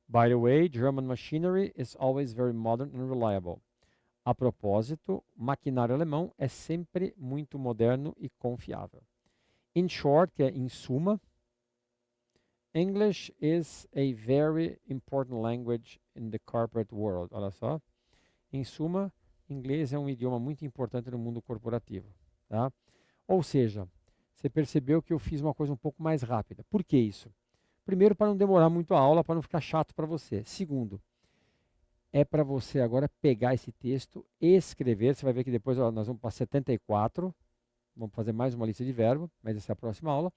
By the way, German machinery is always very modern and reliable. A propósito, maquinário alemão é sempre muito moderno e confiável. In short, que é em suma, English is a very important language in the corporate world. Olha só. Em suma, inglês é um idioma muito importante no mundo corporativo. Tá? Ou seja, você percebeu que eu fiz uma coisa um pouco mais rápida. Por que isso? Primeiro, para não demorar muito a aula, para não ficar chato para você. Segundo, é para você agora pegar esse texto e escrever. Você vai ver que depois nós vamos para 74. Vamos fazer mais uma lista de verbo, mas essa é a próxima aula.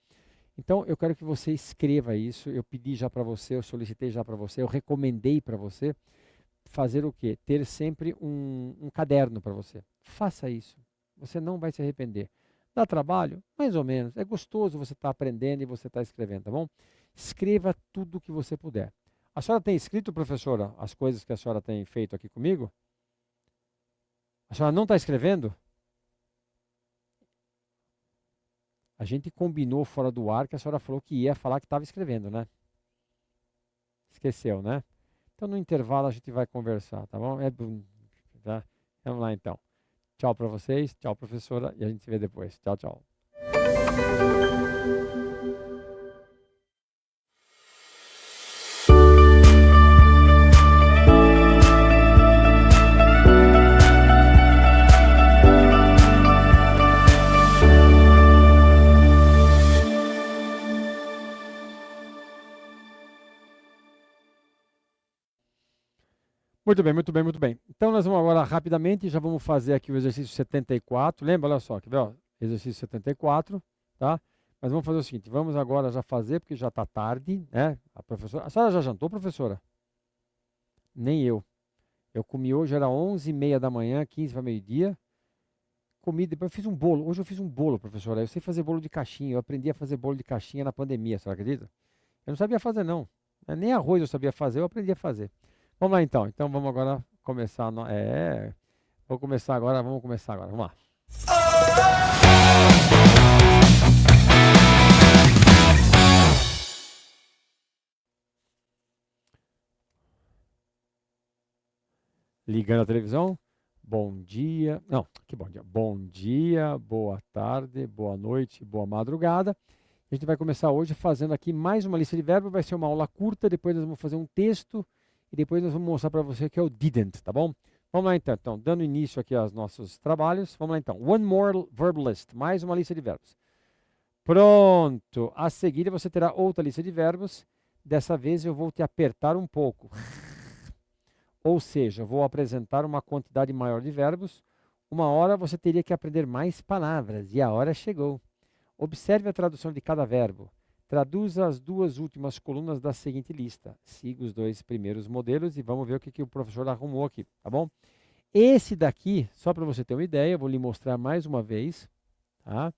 Então, eu quero que você escreva isso. Eu pedi já para você, eu solicitei já para você, eu recomendei para você fazer o quê? Ter sempre um caderno para você. Faça isso. Você não vai se arrepender. Dá trabalho? Mais ou menos. É gostoso você estar aprendendo e você estar escrevendo, tá bom? Escreva tudo o que você puder. A senhora tem escrito, professora, as coisas que a senhora tem feito aqui comigo? A senhora não está escrevendo? A gente combinou fora do ar que a senhora falou que ia falar que estava escrevendo, né? Esqueceu, né? Então, no intervalo, a gente vai conversar, tá bom? Tá? Vamos lá, então. Tchau para vocês, tchau, professora, e a gente se vê depois. Tchau, tchau. Muito bem, muito bem, muito bem. Então, nós vamos agora rapidamente, já vamos fazer aqui o exercício 74. Lembra, olha só, quer ver? Ó, exercício 74, tá? Mas vamos fazer o seguinte, vamos agora já fazer, porque já está tarde, né? A senhora já jantou, professora? Nem eu. Eu comi hoje, era 11h30 da manhã, 15 para meio-dia. Comi, depois eu fiz um bolo. Hoje eu fiz um bolo, professora. Eu sei fazer bolo de caixinha. Eu aprendi a fazer bolo de caixinha na pandemia, a senhora acredita? Eu não sabia fazer, não. Nem arroz eu sabia fazer, eu aprendi a fazer. Vamos lá então. Então vamos agora começar. Vou começar agora, vamos começar agora. Vamos lá. Ligando a televisão. Bom dia. Não, que bom dia. Bom dia, boa tarde, boa noite, boa madrugada. A gente vai começar hoje fazendo aqui mais uma lista de verbos. Vai ser uma aula curta, depois nós vamos fazer um texto e depois nós vamos mostrar para você que é o didn't, tá bom? Vamos lá então. Então, dando início aqui aos nossos trabalhos. Vamos lá então. One more verb list. Mais uma lista de verbos. Pronto. A seguir você terá outra lista de verbos. Dessa vez eu vou te apertar um pouco. Ou seja, vou apresentar uma quantidade maior de verbos. Uma hora você teria que aprender mais palavras e a hora chegou. Observe a tradução de cada verbo. Traduza as duas últimas colunas da seguinte lista. Siga os dois primeiros modelos e vamos ver o que o professor arrumou aqui, tá bom? Esse daqui, só para você ter uma ideia, eu vou lhe mostrar mais uma vez, tá?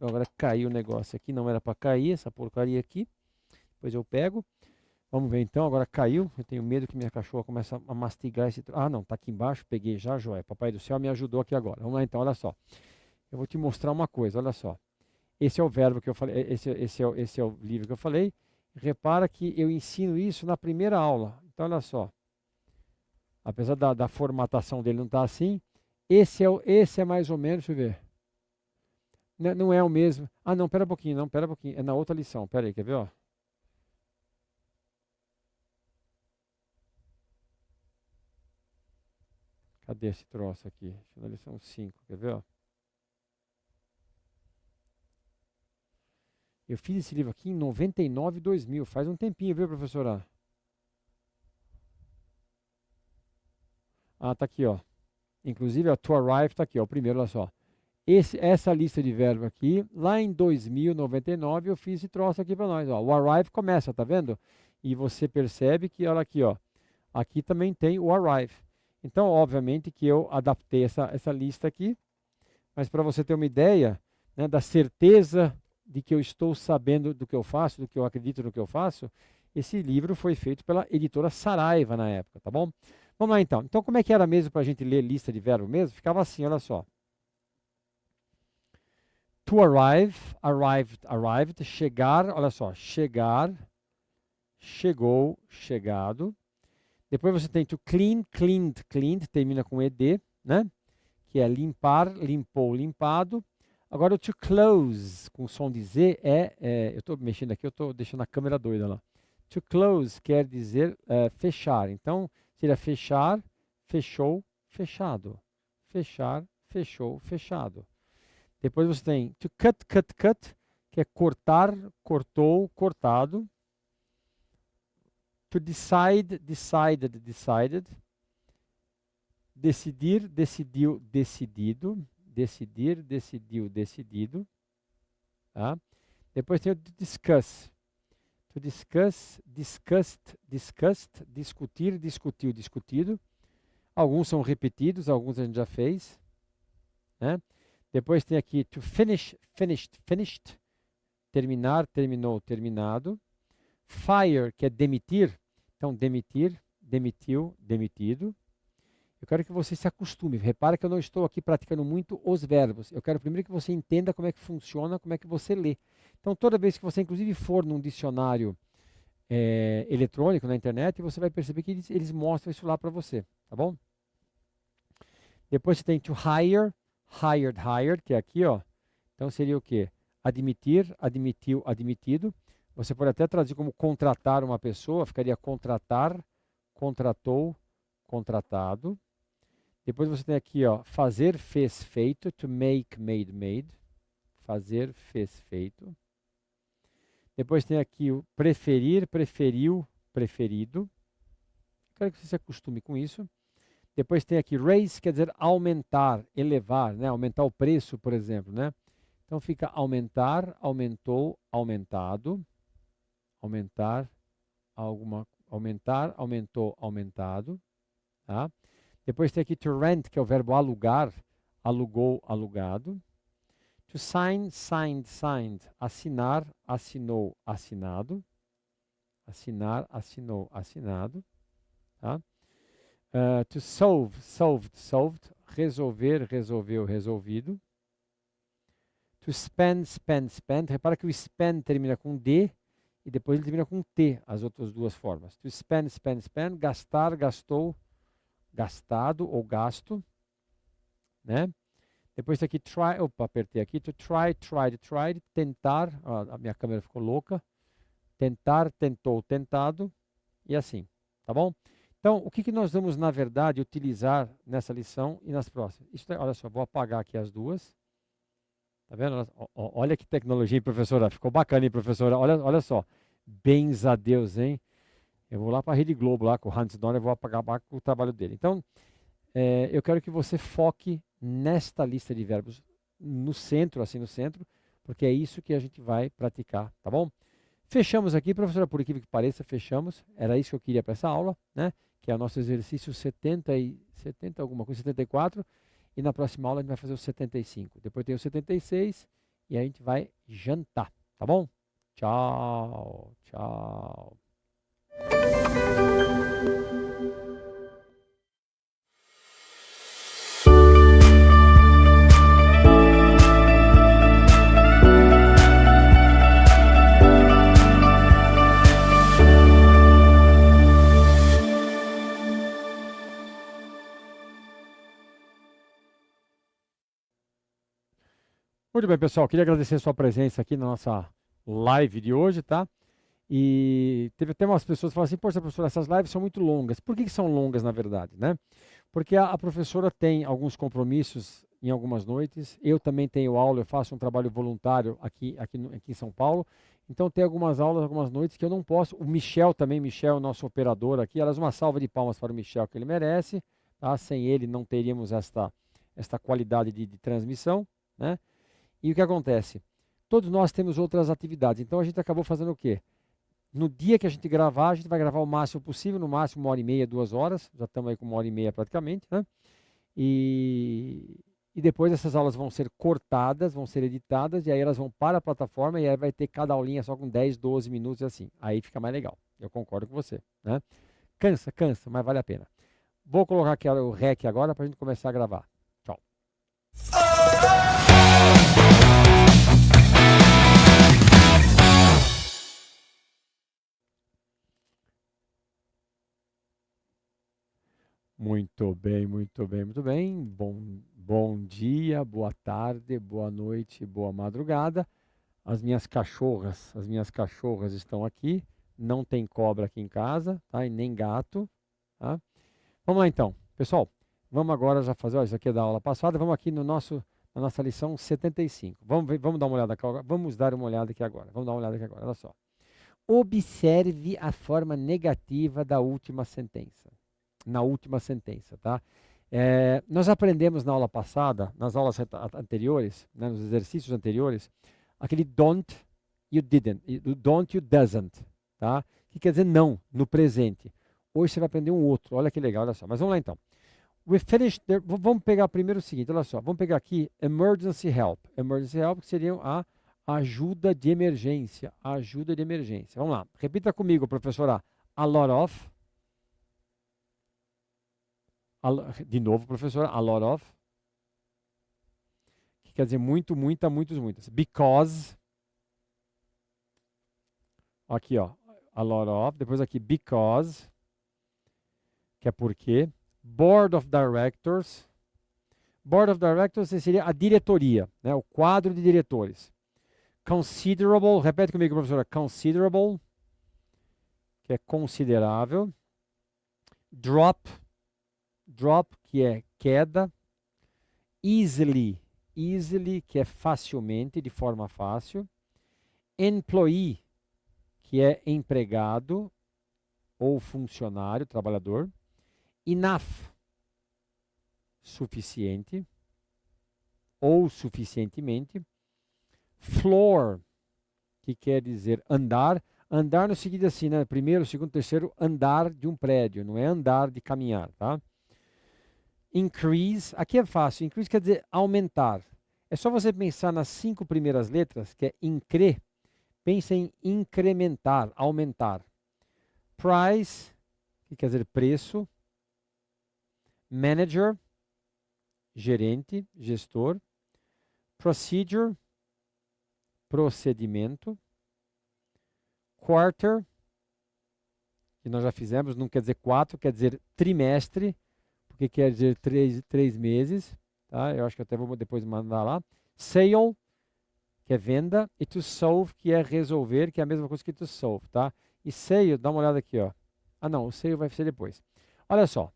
Agora caiu o negócio aqui, não era para cair essa porcaria aqui. Depois eu pego. Vamos ver então, agora caiu. Eu tenho medo que minha cachorra comece a mastigar esse... Ah, não, tá aqui embaixo, peguei já, joia. Papai do céu me ajudou aqui agora. Vamos lá então, olha só. Eu vou te mostrar uma coisa, olha só. Esse é o verbo que eu falei, esse é o livro que eu falei. Repara que eu ensino isso na primeira aula. Então, olha só. Apesar da formatação dele não estar assim, esse é mais ou menos, deixa eu ver. Não é o mesmo. Ah, não, pera um pouquinho, não, pera um pouquinho. É na outra lição, pera aí, quer ver, ó? Cadê esse troço aqui? Na lição 5, quer ver, ó? Eu fiz esse livro aqui em 99, 2000, faz um tempinho, viu, professora? Ah, tá aqui, ó. Inclusive, a to arrive tá aqui, ó, o primeiro, olha só. Essa lista de verbo aqui, lá em 2099, eu fiz esse troço aqui para nós, ó. O arrive começa, tá vendo? E você percebe que, olha aqui, ó. Aqui também tem o arrive. Então, obviamente que eu adaptei essa lista aqui, mas para você ter uma ideia, né, da certeza de que eu estou sabendo do que eu faço, do que eu acredito no que eu faço, esse livro foi feito pela editora Saraiva na época, tá bom? Vamos lá então. Então, como é que era mesmo para a gente ler lista de verbo mesmo? Ficava assim, olha só. To arrive, arrived, arrived. Chegar, olha só. Chegar, chegou, chegado. Depois você tem to clean, cleaned, cleaned, termina com ed, né? Que é limpar, limpou, limpado. Agora o to close, com som de Z, eu estou mexendo aqui, eu estou deixando a câmera doida lá. To close quer dizer fechar. Então, seria fechar, fechou, fechado. Fechar, fechou, fechado. Depois você tem to cut, cut, cut, que é cortar, cortou, cortado. To decide, decided, decided. Decidir, decidiu, decidido. Decidir, decidiu, decidido. Tá? Depois tem o to discuss. To discuss, discussed, discussed. Discutir, discutiu, discutido. Alguns são repetidos, alguns a gente já fez. Né? Depois tem aqui to finish, finished, finished. Terminar, terminou, terminado. Fire, que é demitir. Então, demitir, demitiu, demitido. Eu quero que você se acostume. Repara que eu não estou aqui praticando muito os verbos. Eu quero primeiro que você entenda como é que funciona, como é que você lê. Então, toda vez que você, inclusive, for num dicionário eletrônico na internet, você vai perceber que eles mostram isso lá para você, tá bom? Depois você tem to hire, hired, hired, que é aqui, ó. Então, seria o quê? Admitir, admitiu, admitido. Você pode até traduzir como contratar uma pessoa, ficaria contratar, contratou, contratado. Depois você tem aqui, ó, fazer, fez, feito, to make, made, made. Fazer, fez, feito. Depois tem aqui o preferir, preferiu, preferido. Quero que você se acostume com isso. Depois tem aqui raise, quer dizer aumentar, elevar, né? Aumentar o preço, por exemplo, né? Então fica aumentar, aumentou, aumentado. Aumentar, aumentar, aumentou, aumentado. Tá? Depois tem aqui to rent, que é o verbo alugar. Alugou, alugado. To sign, signed, signed. Assinar, assinou, assinado. Assinar, assinou, assinado. Tá? To solve, solved, solved. Resolver, resolveu, resolvido. To spend, spend, spend. Repara que o spend termina com D e depois ele termina com T, as outras duas formas. To spend, spend, spend. Gastar, gastou, gastado ou gasto. Né? Depois tem aqui try, opa, apertei aqui. To try, tried, tried. Tentar, a minha câmera ficou louca. Tentar, tentou, tentado. E assim, tá bom? Então, o que nós vamos, na verdade, utilizar nessa lição e nas próximas? Isso, olha só, vou apagar aqui as duas. Tá vendo? Olha que tecnologia, hein, professora? Ficou bacana, hein, professora? Olha só. Bens a Deus, hein? Eu vou lá para a Rede Globo, lá com o Hans Donner, vou apagar o trabalho dele. Então, eu quero que você foque nesta lista de verbos no centro, assim no centro, porque é isso que a gente vai praticar, tá bom? Fechamos aqui, professora, por incrível que pareça, fechamos. Era isso que eu queria para essa aula, né? Que é o nosso exercício 70 alguma coisa, 74. E na próxima aula a gente vai fazer o 75. Depois tem o 76 e a gente vai jantar, tá bom? Tchau, tchau. Muito bem, pessoal. Queria agradecer a sua presença aqui na nossa live de hoje, tá? E teve até umas pessoas que falaram assim, poxa, professor, essas lives são muito longas. Por que são longas, na verdade, né? Porque a professora tem alguns compromissos em algumas noites. Eu também tenho aula, eu faço um trabalho voluntário aqui em São Paulo. Então tem algumas aulas, algumas noites que eu não posso. O Michel também, Michel, nosso operador aqui. Aliás, uma salva de palmas para o Michel, que ele merece. Tá? Sem ele não teríamos esta qualidade de transmissão, né? E o que acontece? Todos nós temos outras atividades. Então a gente acabou fazendo o quê? No dia que a gente gravar, a gente vai gravar o máximo possível, no máximo 1h30, 2 horas. Já estamos aí com 1h30 praticamente, né? E depois essas aulas vão ser cortadas, vão ser editadas, e aí elas vão para a plataforma, e aí vai ter cada aulinha só com 10, 12 minutos e assim. Aí fica mais legal. Eu concordo com você, né? Cansa, mas vale a pena. Vou colocar aqui o REC agora para a gente começar a gravar. Tchau. Muito bem, muito bem, muito bem. Bom dia, boa tarde, boa noite, boa madrugada. As minhas cachorras estão aqui. Não tem cobra aqui em casa, tá? E nem gato, tá? Vamos lá então, pessoal. Vamos agora já fazer, ó, isso aqui é da aula passada. Vamos aqui na nossa lição 75. Vamos dar uma olhada aqui agora. Vamos dar uma olhada aqui agora. Olha só. Observe a forma negativa da última sentença. Na última sentença, tá? Nós aprendemos na aula passada, nas aulas anteriores, né, nos exercícios anteriores, aquele don't, you didn't, don't, you doesn't, tá? Que quer dizer não, no presente. Hoje você vai aprender um outro, olha que legal, olha só. Mas vamos lá então. We finished vamos pegar primeiro o seguinte, olha só. Vamos pegar aqui emergency help. Emergency help que seria a ajuda de emergência. Ajuda de emergência. Vamos lá. Repita comigo, professora. A lot of. De novo, professora. A lot of. Que quer dizer muito, muita, muitos, muitas. Because. Aqui, ó. A lot of. Depois aqui, because. Que é porque. Board of Directors. Board of Directors seria a diretoria, né? O quadro de diretores. Considerable. Repete comigo, professora. Considerable. Que é considerável. Drop. Drop, que é queda. Easily, que é facilmente, de forma fácil. Employee, que é empregado ou funcionário, trabalhador. Enough, suficiente ou suficientemente. Floor, que quer dizer andar. Andar no seguinte assim, né? Primeiro, segundo, terceiro, andar de um prédio, não é andar de caminhar, tá? Increase, aqui é fácil, increase quer dizer aumentar. É só você pensar nas 5 primeiras letras, que é incre, pensa em incrementar, aumentar. Price, que quer dizer preço. Manager, gerente, gestor. Procedure, procedimento. Quarter, que nós já fizemos, não quer dizer 4, quer dizer trimestre, porque quer dizer 3 meses. Tá? Eu acho que até vou depois mandar lá. Sale, que é venda. E to solve, que é resolver, que é a mesma coisa que to solve. Tá? E sale, dá uma olhada aqui. Ó. Ah não, o sale vai ser depois. Olha só.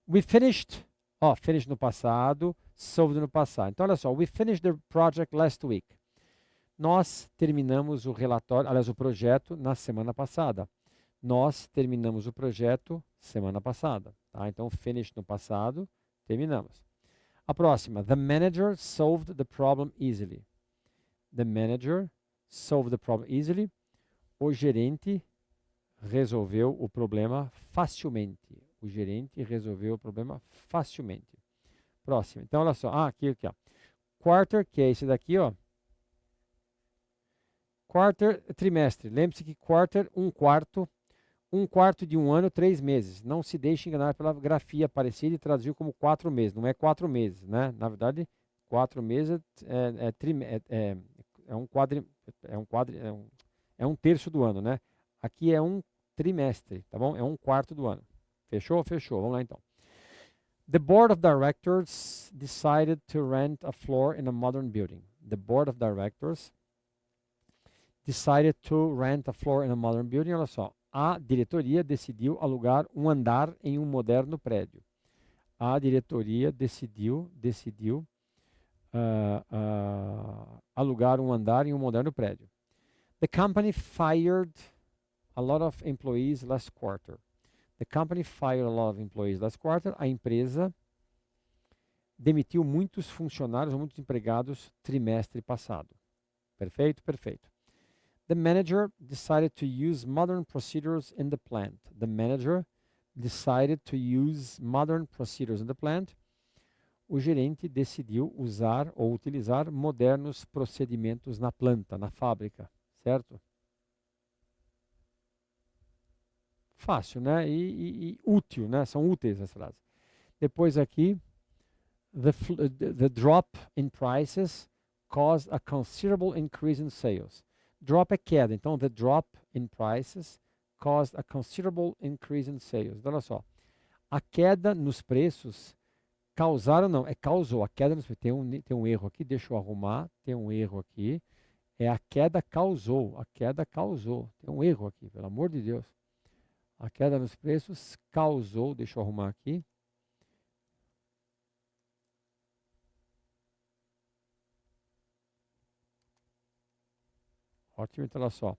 We finished, finished no passado, solved no passado. Então olha só, we finished the project last week. Nós terminamos o relatório, aliás, o projeto na semana passada. Nós terminamos o projeto semana passada. Tá? Então, finish no passado, terminamos. A próxima, the manager solved the problem easily. The manager solved the problem easily. O gerente resolveu o problema facilmente. O gerente resolveu o problema facilmente. Próximo. Então, olha só. Aqui, ó. Quarter, que é esse daqui, ó. Quarter, trimestre. Lembre-se que quarter, um quarto de um ano, 3 meses. Não se deixe enganar pela grafia parecida e traduziu como 4 meses. Não é 4 meses, né? Na verdade, 4 meses é um terço do ano, né? Aqui é um trimestre, tá bom? É um quarto do ano. Fechou? Fechou. Vamos lá então. The board of directors decided to rent a floor in a modern building. The board of directors decided to rent a floor in a modern building. Olha só, a diretoria decidiu alugar um andar em um moderno prédio. A diretoria decidiu alugar um andar em um moderno prédio. The company fired a lot of employees last quarter. The company fired a lot of employees last quarter. A empresa demitiu muitos funcionários, muitos empregados trimestre passado. Perfeito? Perfeito. The manager decided to use modern procedures in the plant. The manager decided to use modern procedures in the plant. O gerente decidiu usar ou utilizar modernos procedimentos na planta, na fábrica, certo? Fácil, né? E útil, né? São úteis as frases. Depois aqui, the drop in prices caused a considerable increase in sales. Drop é queda, então the drop in prices caused a considerable increase in sales. Então, olha só, a queda nos preços causaram, não, causou. A queda nos preços, tem um erro aqui, deixa eu arrumar, tem um erro aqui. A queda causou, tem um erro aqui, pelo amor de Deus. A queda nos preços causou, deixa eu arrumar aqui. Ótimo, então olha só.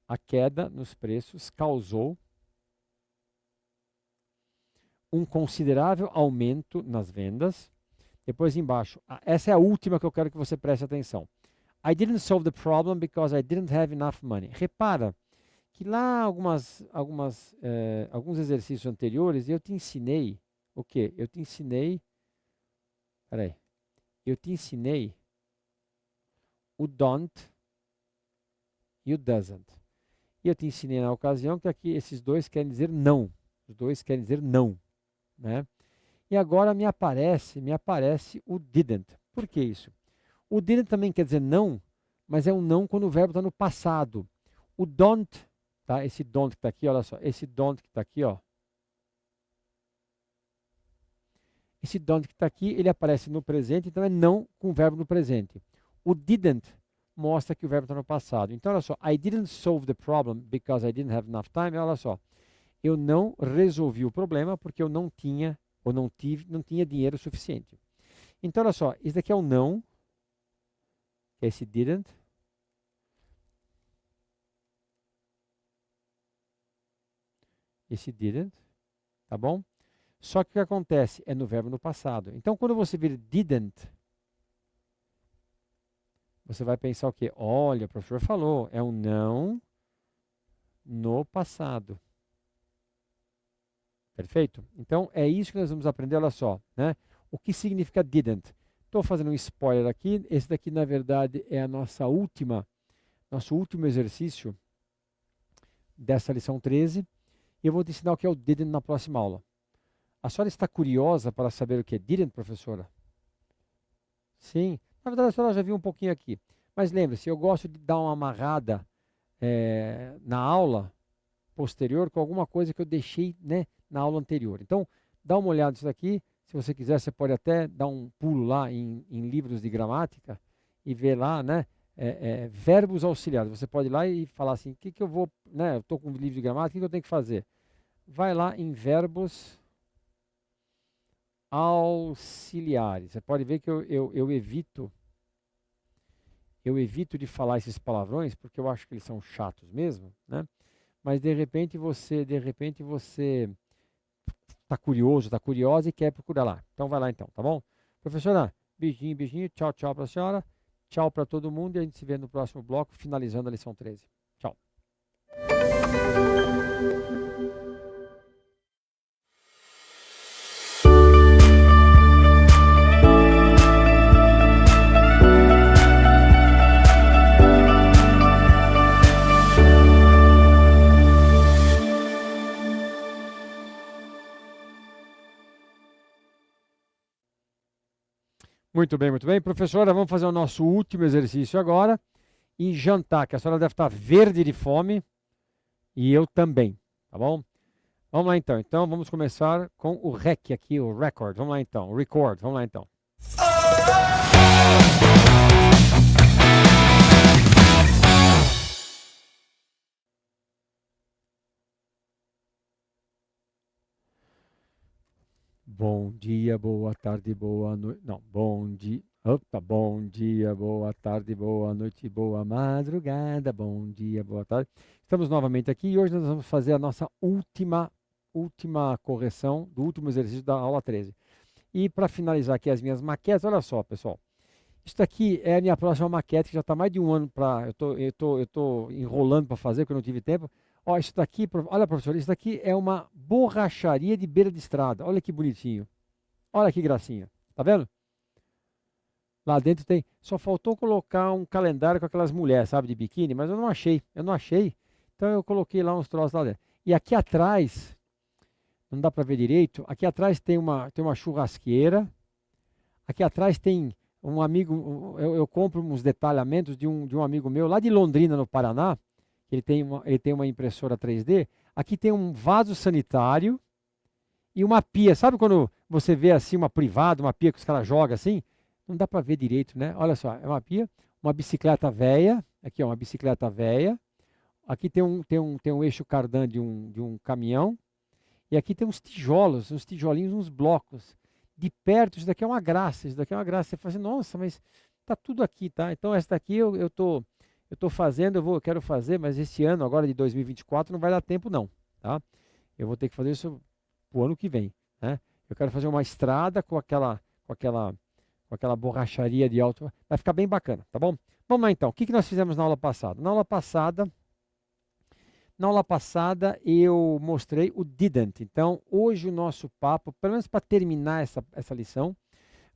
A queda nos preços causou um considerável aumento nas vendas. Depois embaixo, essa é a última que eu quero que você preste atenção. I didn't solve the problem because I didn't have enough money. Repara que lá alguns exercícios anteriores eu te ensinei o quê? Eu te ensinei o don't e o doesn't. E eu te ensinei na ocasião que aqui esses dois querem dizer não. Os dois querem dizer não, né? E agora me aparece o didn't. Por que isso? O didn't também quer dizer não, mas é um não quando o verbo está no passado. O don't, tá? Esse don't que está aqui, olha só. Esse don't que está aqui, ó. Esse don't que está aqui, ele aparece no presente, então é não com o verbo no presente. O didn't mostra que o verbo está no passado. Então, olha só. I didn't solve the problem because I didn't have enough time. Olha só. Eu não resolvi o problema porque eu não tinha ou não tinha dinheiro suficiente. Então, olha só, isso daqui é o não, que é esse didn't. Esse didn't, tá bom? Só que o que acontece é no verbo no passado. Então, quando você vir didn't, você vai pensar o quê? Olha, o professor falou, é um não no passado. Perfeito? Então, é isso que nós vamos aprender, olha só, né? O que significa didn't? Estou fazendo um spoiler aqui, esse daqui, na verdade, é a nosso último exercício dessa lição 13, e eu vou te ensinar o que é o didn't na próxima aula. A senhora está curiosa para saber o que é didn't, professora? Sim. Na verdade, a senhora já viu um pouquinho aqui. Mas lembre-se, eu gosto de dar uma amarrada na aula posterior com alguma coisa que eu deixei, né, na aula anterior. Então, dá uma olhada nisso daqui. Se você quiser, você pode até dar um pulo lá em livros de gramática e ver lá, né, verbos auxiliares. Você pode ir lá e falar assim, o que eu vou, né, eu estou com um livro de gramática, o que eu tenho que fazer? Vai lá em verbos auxiliares. Você pode ver que eu evito de falar esses palavrões, porque eu acho que eles são chatos mesmo, né? Mas de repente você está curioso, está curiosa e quer procurar lá. Então vai lá então, tá bom? Professora, beijinho, beijinho, tchau, tchau para a senhora, tchau para todo mundo e a gente se vê no próximo bloco, finalizando a lição 13. Tchau. Muito bem, muito bem. Professora, vamos fazer o nosso último exercício agora e jantar, que a senhora deve estar verde de fome e eu também, tá bom? Vamos lá então. Então vamos começar com o REC aqui, o record. Vamos lá então, o record. Vamos lá então. Bom dia, boa tarde, boa noite. Não, bom dia. Opa, bom dia, boa tarde, boa noite, boa madrugada. Bom dia, boa tarde. Estamos novamente aqui e hoje nós vamos fazer a nossa última correção do último exercício da aula 13. E para finalizar aqui as minhas maquetes, olha só, pessoal. Isso daqui é a minha próxima maquete, que já está mais de um ano para. Eu tô enrolando para fazer, porque eu não tive tempo. Ó, isso daqui, olha, professor, isso daqui é uma borracharia de beira de estrada. Olha que bonitinho. Olha que gracinha. Tá vendo? Lá dentro tem. Só faltou colocar um calendário com aquelas mulheres, sabe, de biquíni, mas eu não achei. Eu não achei. Então eu coloquei lá uns troços lá dentro. E aqui atrás, não dá para ver direito, aqui atrás tem uma churrasqueira. Aqui atrás tem um amigo, eu compro uns detalhamentos de um amigo meu lá de Londrina, no Paraná. Ele tem uma impressora 3D. Aqui tem um vaso sanitário e uma pia. Sabe quando você vê assim uma privada, uma pia que os caras jogam assim? Não dá para ver direito, né? Olha só, é uma pia, uma bicicleta velha. Aqui, ó, uma bicicleta velha. Aqui tem um eixo cardan de um caminhão. E aqui tem uns tijolos, uns tijolinhos, uns blocos. De perto, isso daqui é uma graça. Isso daqui é uma graça. Você fala assim, nossa, mas tá tudo aqui, tá? Então, essa daqui eu tô fazendo, eu quero fazer, mas esse ano, agora de 2024, não vai dar tempo não, tá? Eu vou ter que fazer isso pro ano que vem, né? Eu quero fazer uma estrada com aquela borracharia de alto, vai ficar bem bacana, tá bom? Vamos lá então, o que nós fizemos na aula passada? Na aula passada eu mostrei o didn't, então hoje o nosso papo, pelo menos para terminar essa lição,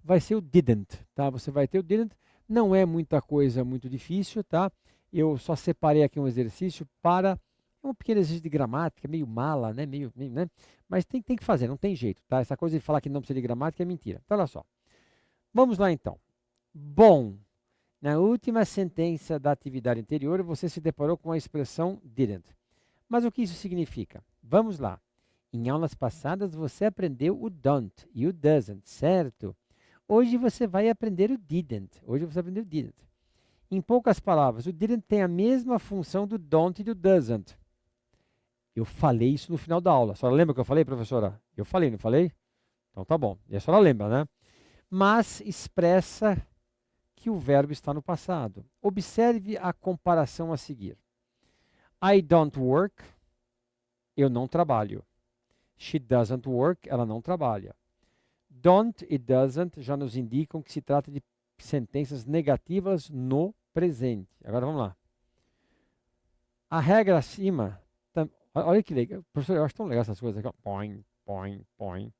vai ser o didn't, tá? Você vai ter o didn't, não é muita coisa muito difícil, tá? Eu só separei aqui um exercício para um pequeno exercício de gramática, meio mala, né? Meio, né? Mas tem que fazer, não tem jeito, tá? Essa coisa de falar que não precisa de gramática é mentira. Então, olha só. Vamos lá, então. Bom, na última sentença da atividade anterior, você se deparou com a expressão didn't. Mas o que isso significa? Vamos lá. Em aulas passadas, você aprendeu o don't e o doesn't, certo? Hoje você vai aprender o didn't. Hoje você aprendeu o didn't. Em poucas palavras, o didn't tem a mesma função do don't e do doesn't. Eu falei isso no final da aula. A senhora lembra que eu falei, professora? Eu falei, não falei? Então tá bom. E a senhora lembra, né? Mas expressa que o verbo está no passado. Observe a comparação a seguir. I don't work. Eu não trabalho. She doesn't work. Ela não trabalha. Don't e doesn't já nos indicam que se trata de sentenças negativas no presente. Agora vamos lá. A regra acima, olha que legal, professor, eu acho tão legal essas coisas aqui, ó. Põe, põe, põe.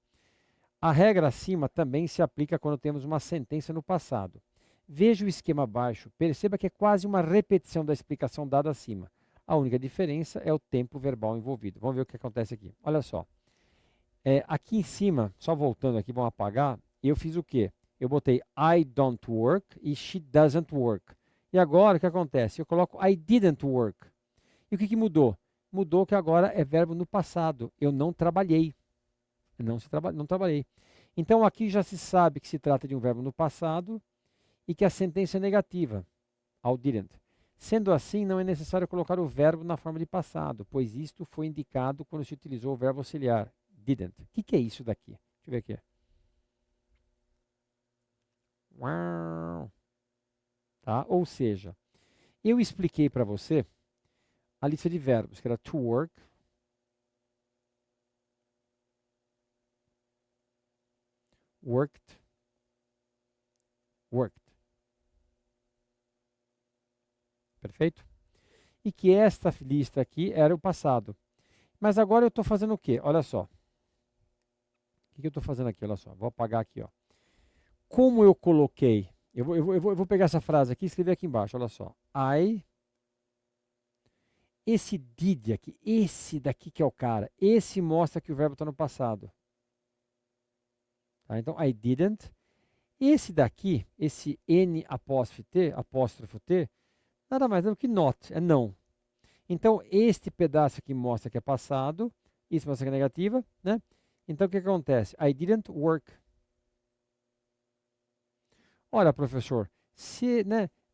A regra acima também se aplica quando temos uma sentença no passado. Veja o esquema abaixo, perceba que é quase uma repetição da explicação dada acima. A única diferença é o tempo verbal envolvido. Vamos ver o que acontece aqui. Olha só. Aqui em cima, só voltando aqui, vamos apagar, eu fiz o quê? Eu botei I don't work e she doesn't work. E agora o que acontece? Eu coloco I didn't work. E o que mudou? Mudou que agora é verbo no passado. Eu não trabalhei. Não trabalhei. Então aqui já se sabe que se trata de um verbo no passado e que a sentença é negativa, I didn't. Sendo assim, não é necessário colocar o verbo na forma de passado, pois isto foi indicado quando se utilizou o verbo auxiliar, didn't. O que é isso daqui? Deixa eu ver aqui. Uau. Tá? Ou seja, eu expliquei para você a lista de verbos, que era to work, worked, worked. Perfeito? E que esta lista aqui era o passado. Mas agora eu estou fazendo o quê? Olha só. O que eu estou fazendo aqui? Olha só. Vou apagar aqui. Ó. Como eu coloquei... Eu vou pegar essa frase aqui e escrever aqui embaixo. Olha só. Esse did aqui, esse daqui que é o cara, esse mostra que o verbo está no passado. Tá? Então, I didn't. Esse daqui, esse N apóstrofo T, nada mais é do que not, é não. Então, este pedaço aqui mostra que é passado, isso mostra que é negativa, né? Então, o que acontece? I didn't work. Ora, professor,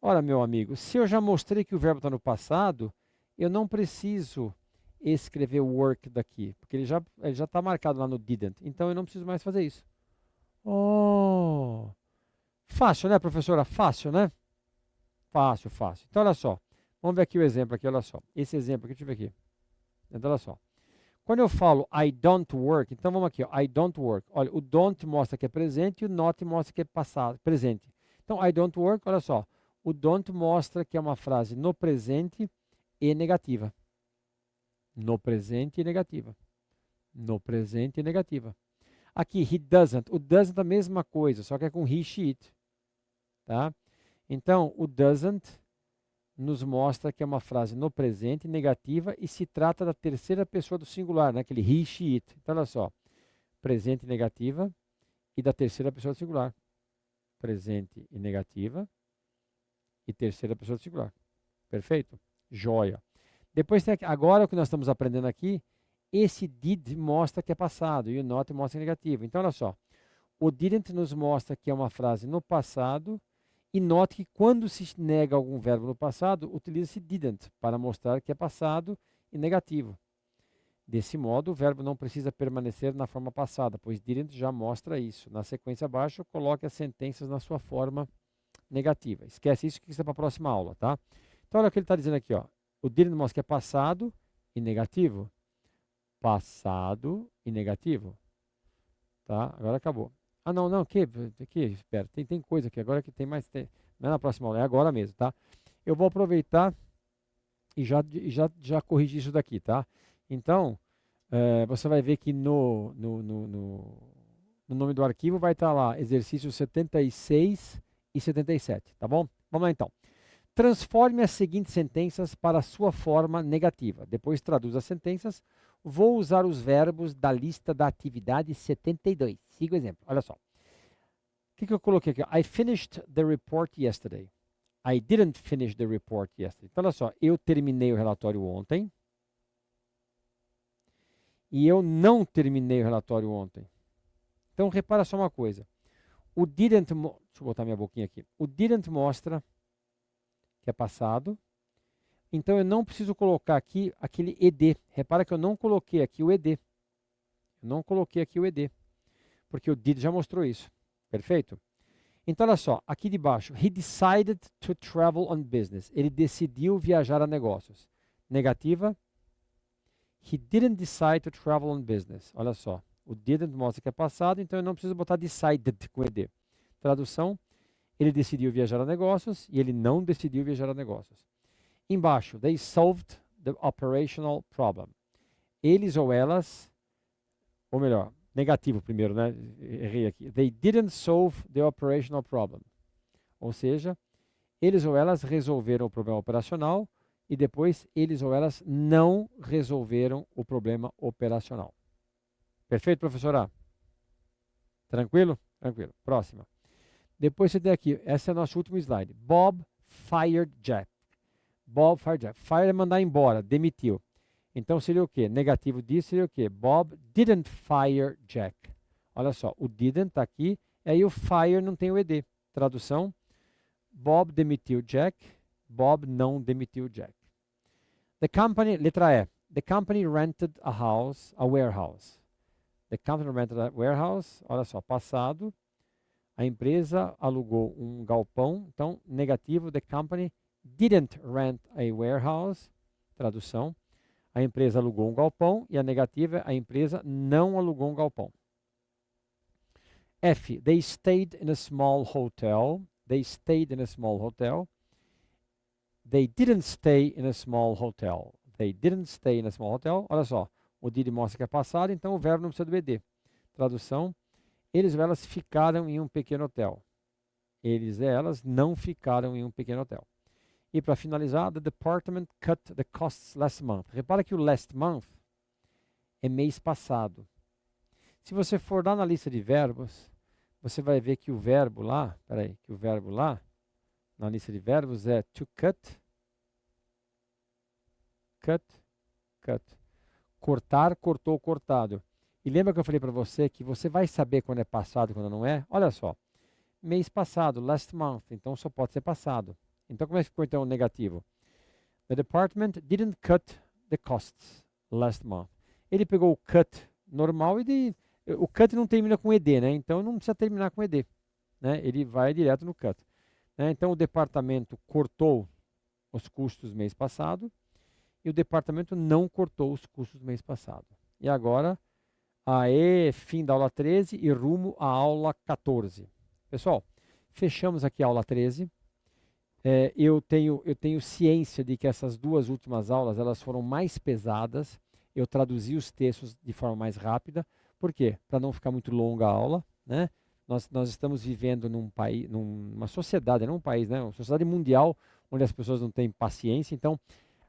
ora, meu amigo, se eu já mostrei que o verbo está no passado, eu não preciso escrever work daqui, porque ele já está marcado lá no didn't. Então, eu não preciso mais fazer isso. Oh! Fácil, né, professora? Fácil, né? Fácil, fácil. Então, olha só. Vamos ver aqui o exemplo aqui, olha só. Esse exemplo aqui, deixa eu ver aqui. Então, olha só. Quando eu falo I don't work, então vamos aqui, ó, I don't work. Olha, o don't mostra que é presente e o not mostra que é passado, presente. Então, I don't work, olha só. O don't mostra que é uma frase no presente e negativa. No presente e negativa. No presente e negativa. Aqui, he doesn't. O doesn't é a mesma coisa, só que é com he, she, it. Tá? Então, o doesn't nos mostra que é uma frase no presente, negativa, e se trata da terceira pessoa do singular, né? Aquele he, she, it. Então, olha só. Presente negativa e da terceira pessoa do singular. Presente e negativa e terceira pessoa do singular. Perfeito? Joia. Depois tem aqui, agora o que nós estamos aprendendo aqui, esse did mostra que é passado e o not mostra que é negativo. Então, olha só. O didn't nos mostra que é uma frase no passado. E note que quando se nega algum verbo no passado, utiliza-se didn't para mostrar que é passado e negativo. Desse modo, o verbo não precisa permanecer na forma passada, pois didn't já mostra isso. Na sequência abaixo, coloque as sentenças na sua forma negativa. Esquece isso que está para a próxima aula, tá? Então, olha o que ele está dizendo aqui, ó. O didn't mostra que é passado e negativo. Passado e negativo. Tá? Agora acabou. Ah, não, espera, tem coisa aqui, agora que tem mais, não é na próxima aula, é agora mesmo, tá? Eu vou aproveitar e já corrigir isso daqui, tá? Então, você vai ver que no nome do arquivo vai estar lá, exercícios 76 e 77, tá bom? Vamos lá então. Transforme as seguintes sentenças para a sua forma negativa. Depois traduz as sentenças. Vou usar os verbos da lista da atividade 72. Siga o exemplo. Olha só. O que eu coloquei aqui? I finished the report yesterday. I didn't finish the report yesterday. Então, olha só. Eu terminei o relatório ontem. E eu não terminei o relatório ontem. Então, repara só uma coisa. O didn't... Deixa eu botar minha boquinha aqui. O didn't mostra que é passado. Então, eu não preciso colocar aqui aquele ed. Repara que eu não coloquei aqui o ed. Eu não coloquei aqui o ed. Porque o did já mostrou isso. Perfeito? Então, olha só. Aqui de baixo. He decided to travel on business. Ele decidiu viajar a negócios. Negativa. He didn't decide to travel on business. Olha só. O didn't mostra que é passado. Então, eu não preciso botar decided com ed. Tradução. ele decidiu viajar a negócios e ele não decidiu viajar a negócios. Embaixo, they solved the operational problem. Eles ou elas, ou melhor, negativo primeiro, né? Errei aqui. They didn't solve the operational problem. Ou seja, eles ou elas resolveram o problema operacional e depois eles ou elas não resolveram o problema operacional. Perfeito, professora? Tranquilo? Tranquilo. Próxima. Depois você tem aqui, esse é o nosso último slide. Bob fired Jack. Bob fired Jack. Fire é mandar embora, demitiu. Então seria o quê? Negativo disso seria o quê? Bob didn't fire Jack. Olha só, o didn't está aqui, e aí o fire não tem o ed. Tradução, Bob demitiu Jack, Bob não demitiu Jack. The company, letra E, the company rented a house, a warehouse. The company rented a warehouse, olha só, passado, a empresa alugou um galpão, então negativo, the company didn't rent a warehouse, tradução, a empresa alugou um galpão e a negativa, a empresa não alugou um galpão. F, they stayed in a small hotel. They stayed in a small hotel. They didn't stay in a small hotel. They didn't stay in a small hotel. Olha só, o did mostra que é passado, então o verbo não precisa do ed. Tradução, eles ou elas ficaram em um pequeno hotel. Eles e elas não ficaram em um pequeno hotel. E para finalizar, the department cut the costs last month. Repara que o last month é mês passado. Se você for lá na lista de verbos, você vai ver que o verbo lá, na lista de verbos é to cut, cut. Cortar, cortou, cortado. E lembra que eu falei para você que você vai saber quando é passado e quando não é? Olha só, mês passado, last month, então só pode ser passado. Então, como é que ficou então o negativo? The department didn't cut the costs last month. Ele pegou o cut normal e o cut não termina com ed, né? Então não precisa terminar com ed, né? Ele vai direto no cut. Né? Então o departamento cortou os custos mês passado e o departamento não cortou os custos mês passado. E agora, fim da aula 13 e rumo à aula 14. Pessoal, fechamos aqui a aula 13. Eu tenho ciência de que essas duas últimas aulas elas foram mais pesadas. Eu traduzi os textos de forma mais rápida. Por quê? Para não ficar muito longa a aula, né? Nós estamos vivendo num país, numa sociedade, não um país, né? Uma sociedade mundial onde as pessoas não têm paciência. Então,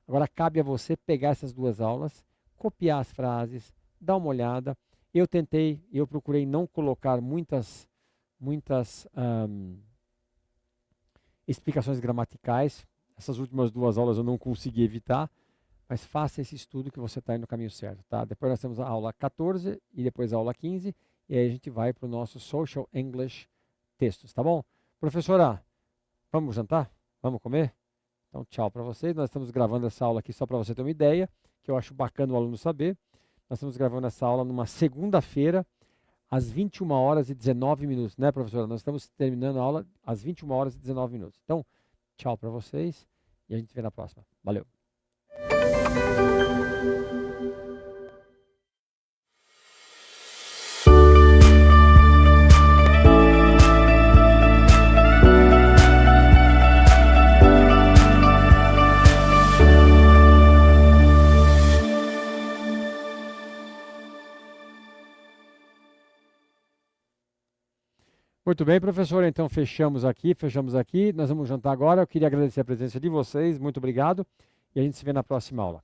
agora cabe a você pegar essas duas aulas, copiar as frases, dar uma olhada. Eu procurei não colocar muitas explicações gramaticais. Essas últimas duas aulas eu não consegui evitar, mas faça esse estudo que você está indo no caminho certo, tá? Depois nós temos a aula 14 e depois a aula 15, e aí a gente vai para o nosso Social English Textos, tá bom? Professora, vamos jantar? Vamos comer? Então, tchau para vocês. Nós estamos gravando essa aula aqui só para você ter uma ideia, que eu acho bacana o aluno saber. Nós estamos gravando essa aula numa segunda-feira, às 21h19, né, professora? Nós estamos terminando a aula às 21h19. Então, tchau para vocês e a gente se vê na próxima. Valeu! Muito bem, professora, então fechamos aqui. Nós vamos jantar agora. Eu queria agradecer a presença de vocês, muito obrigado. E a gente se vê na próxima aula.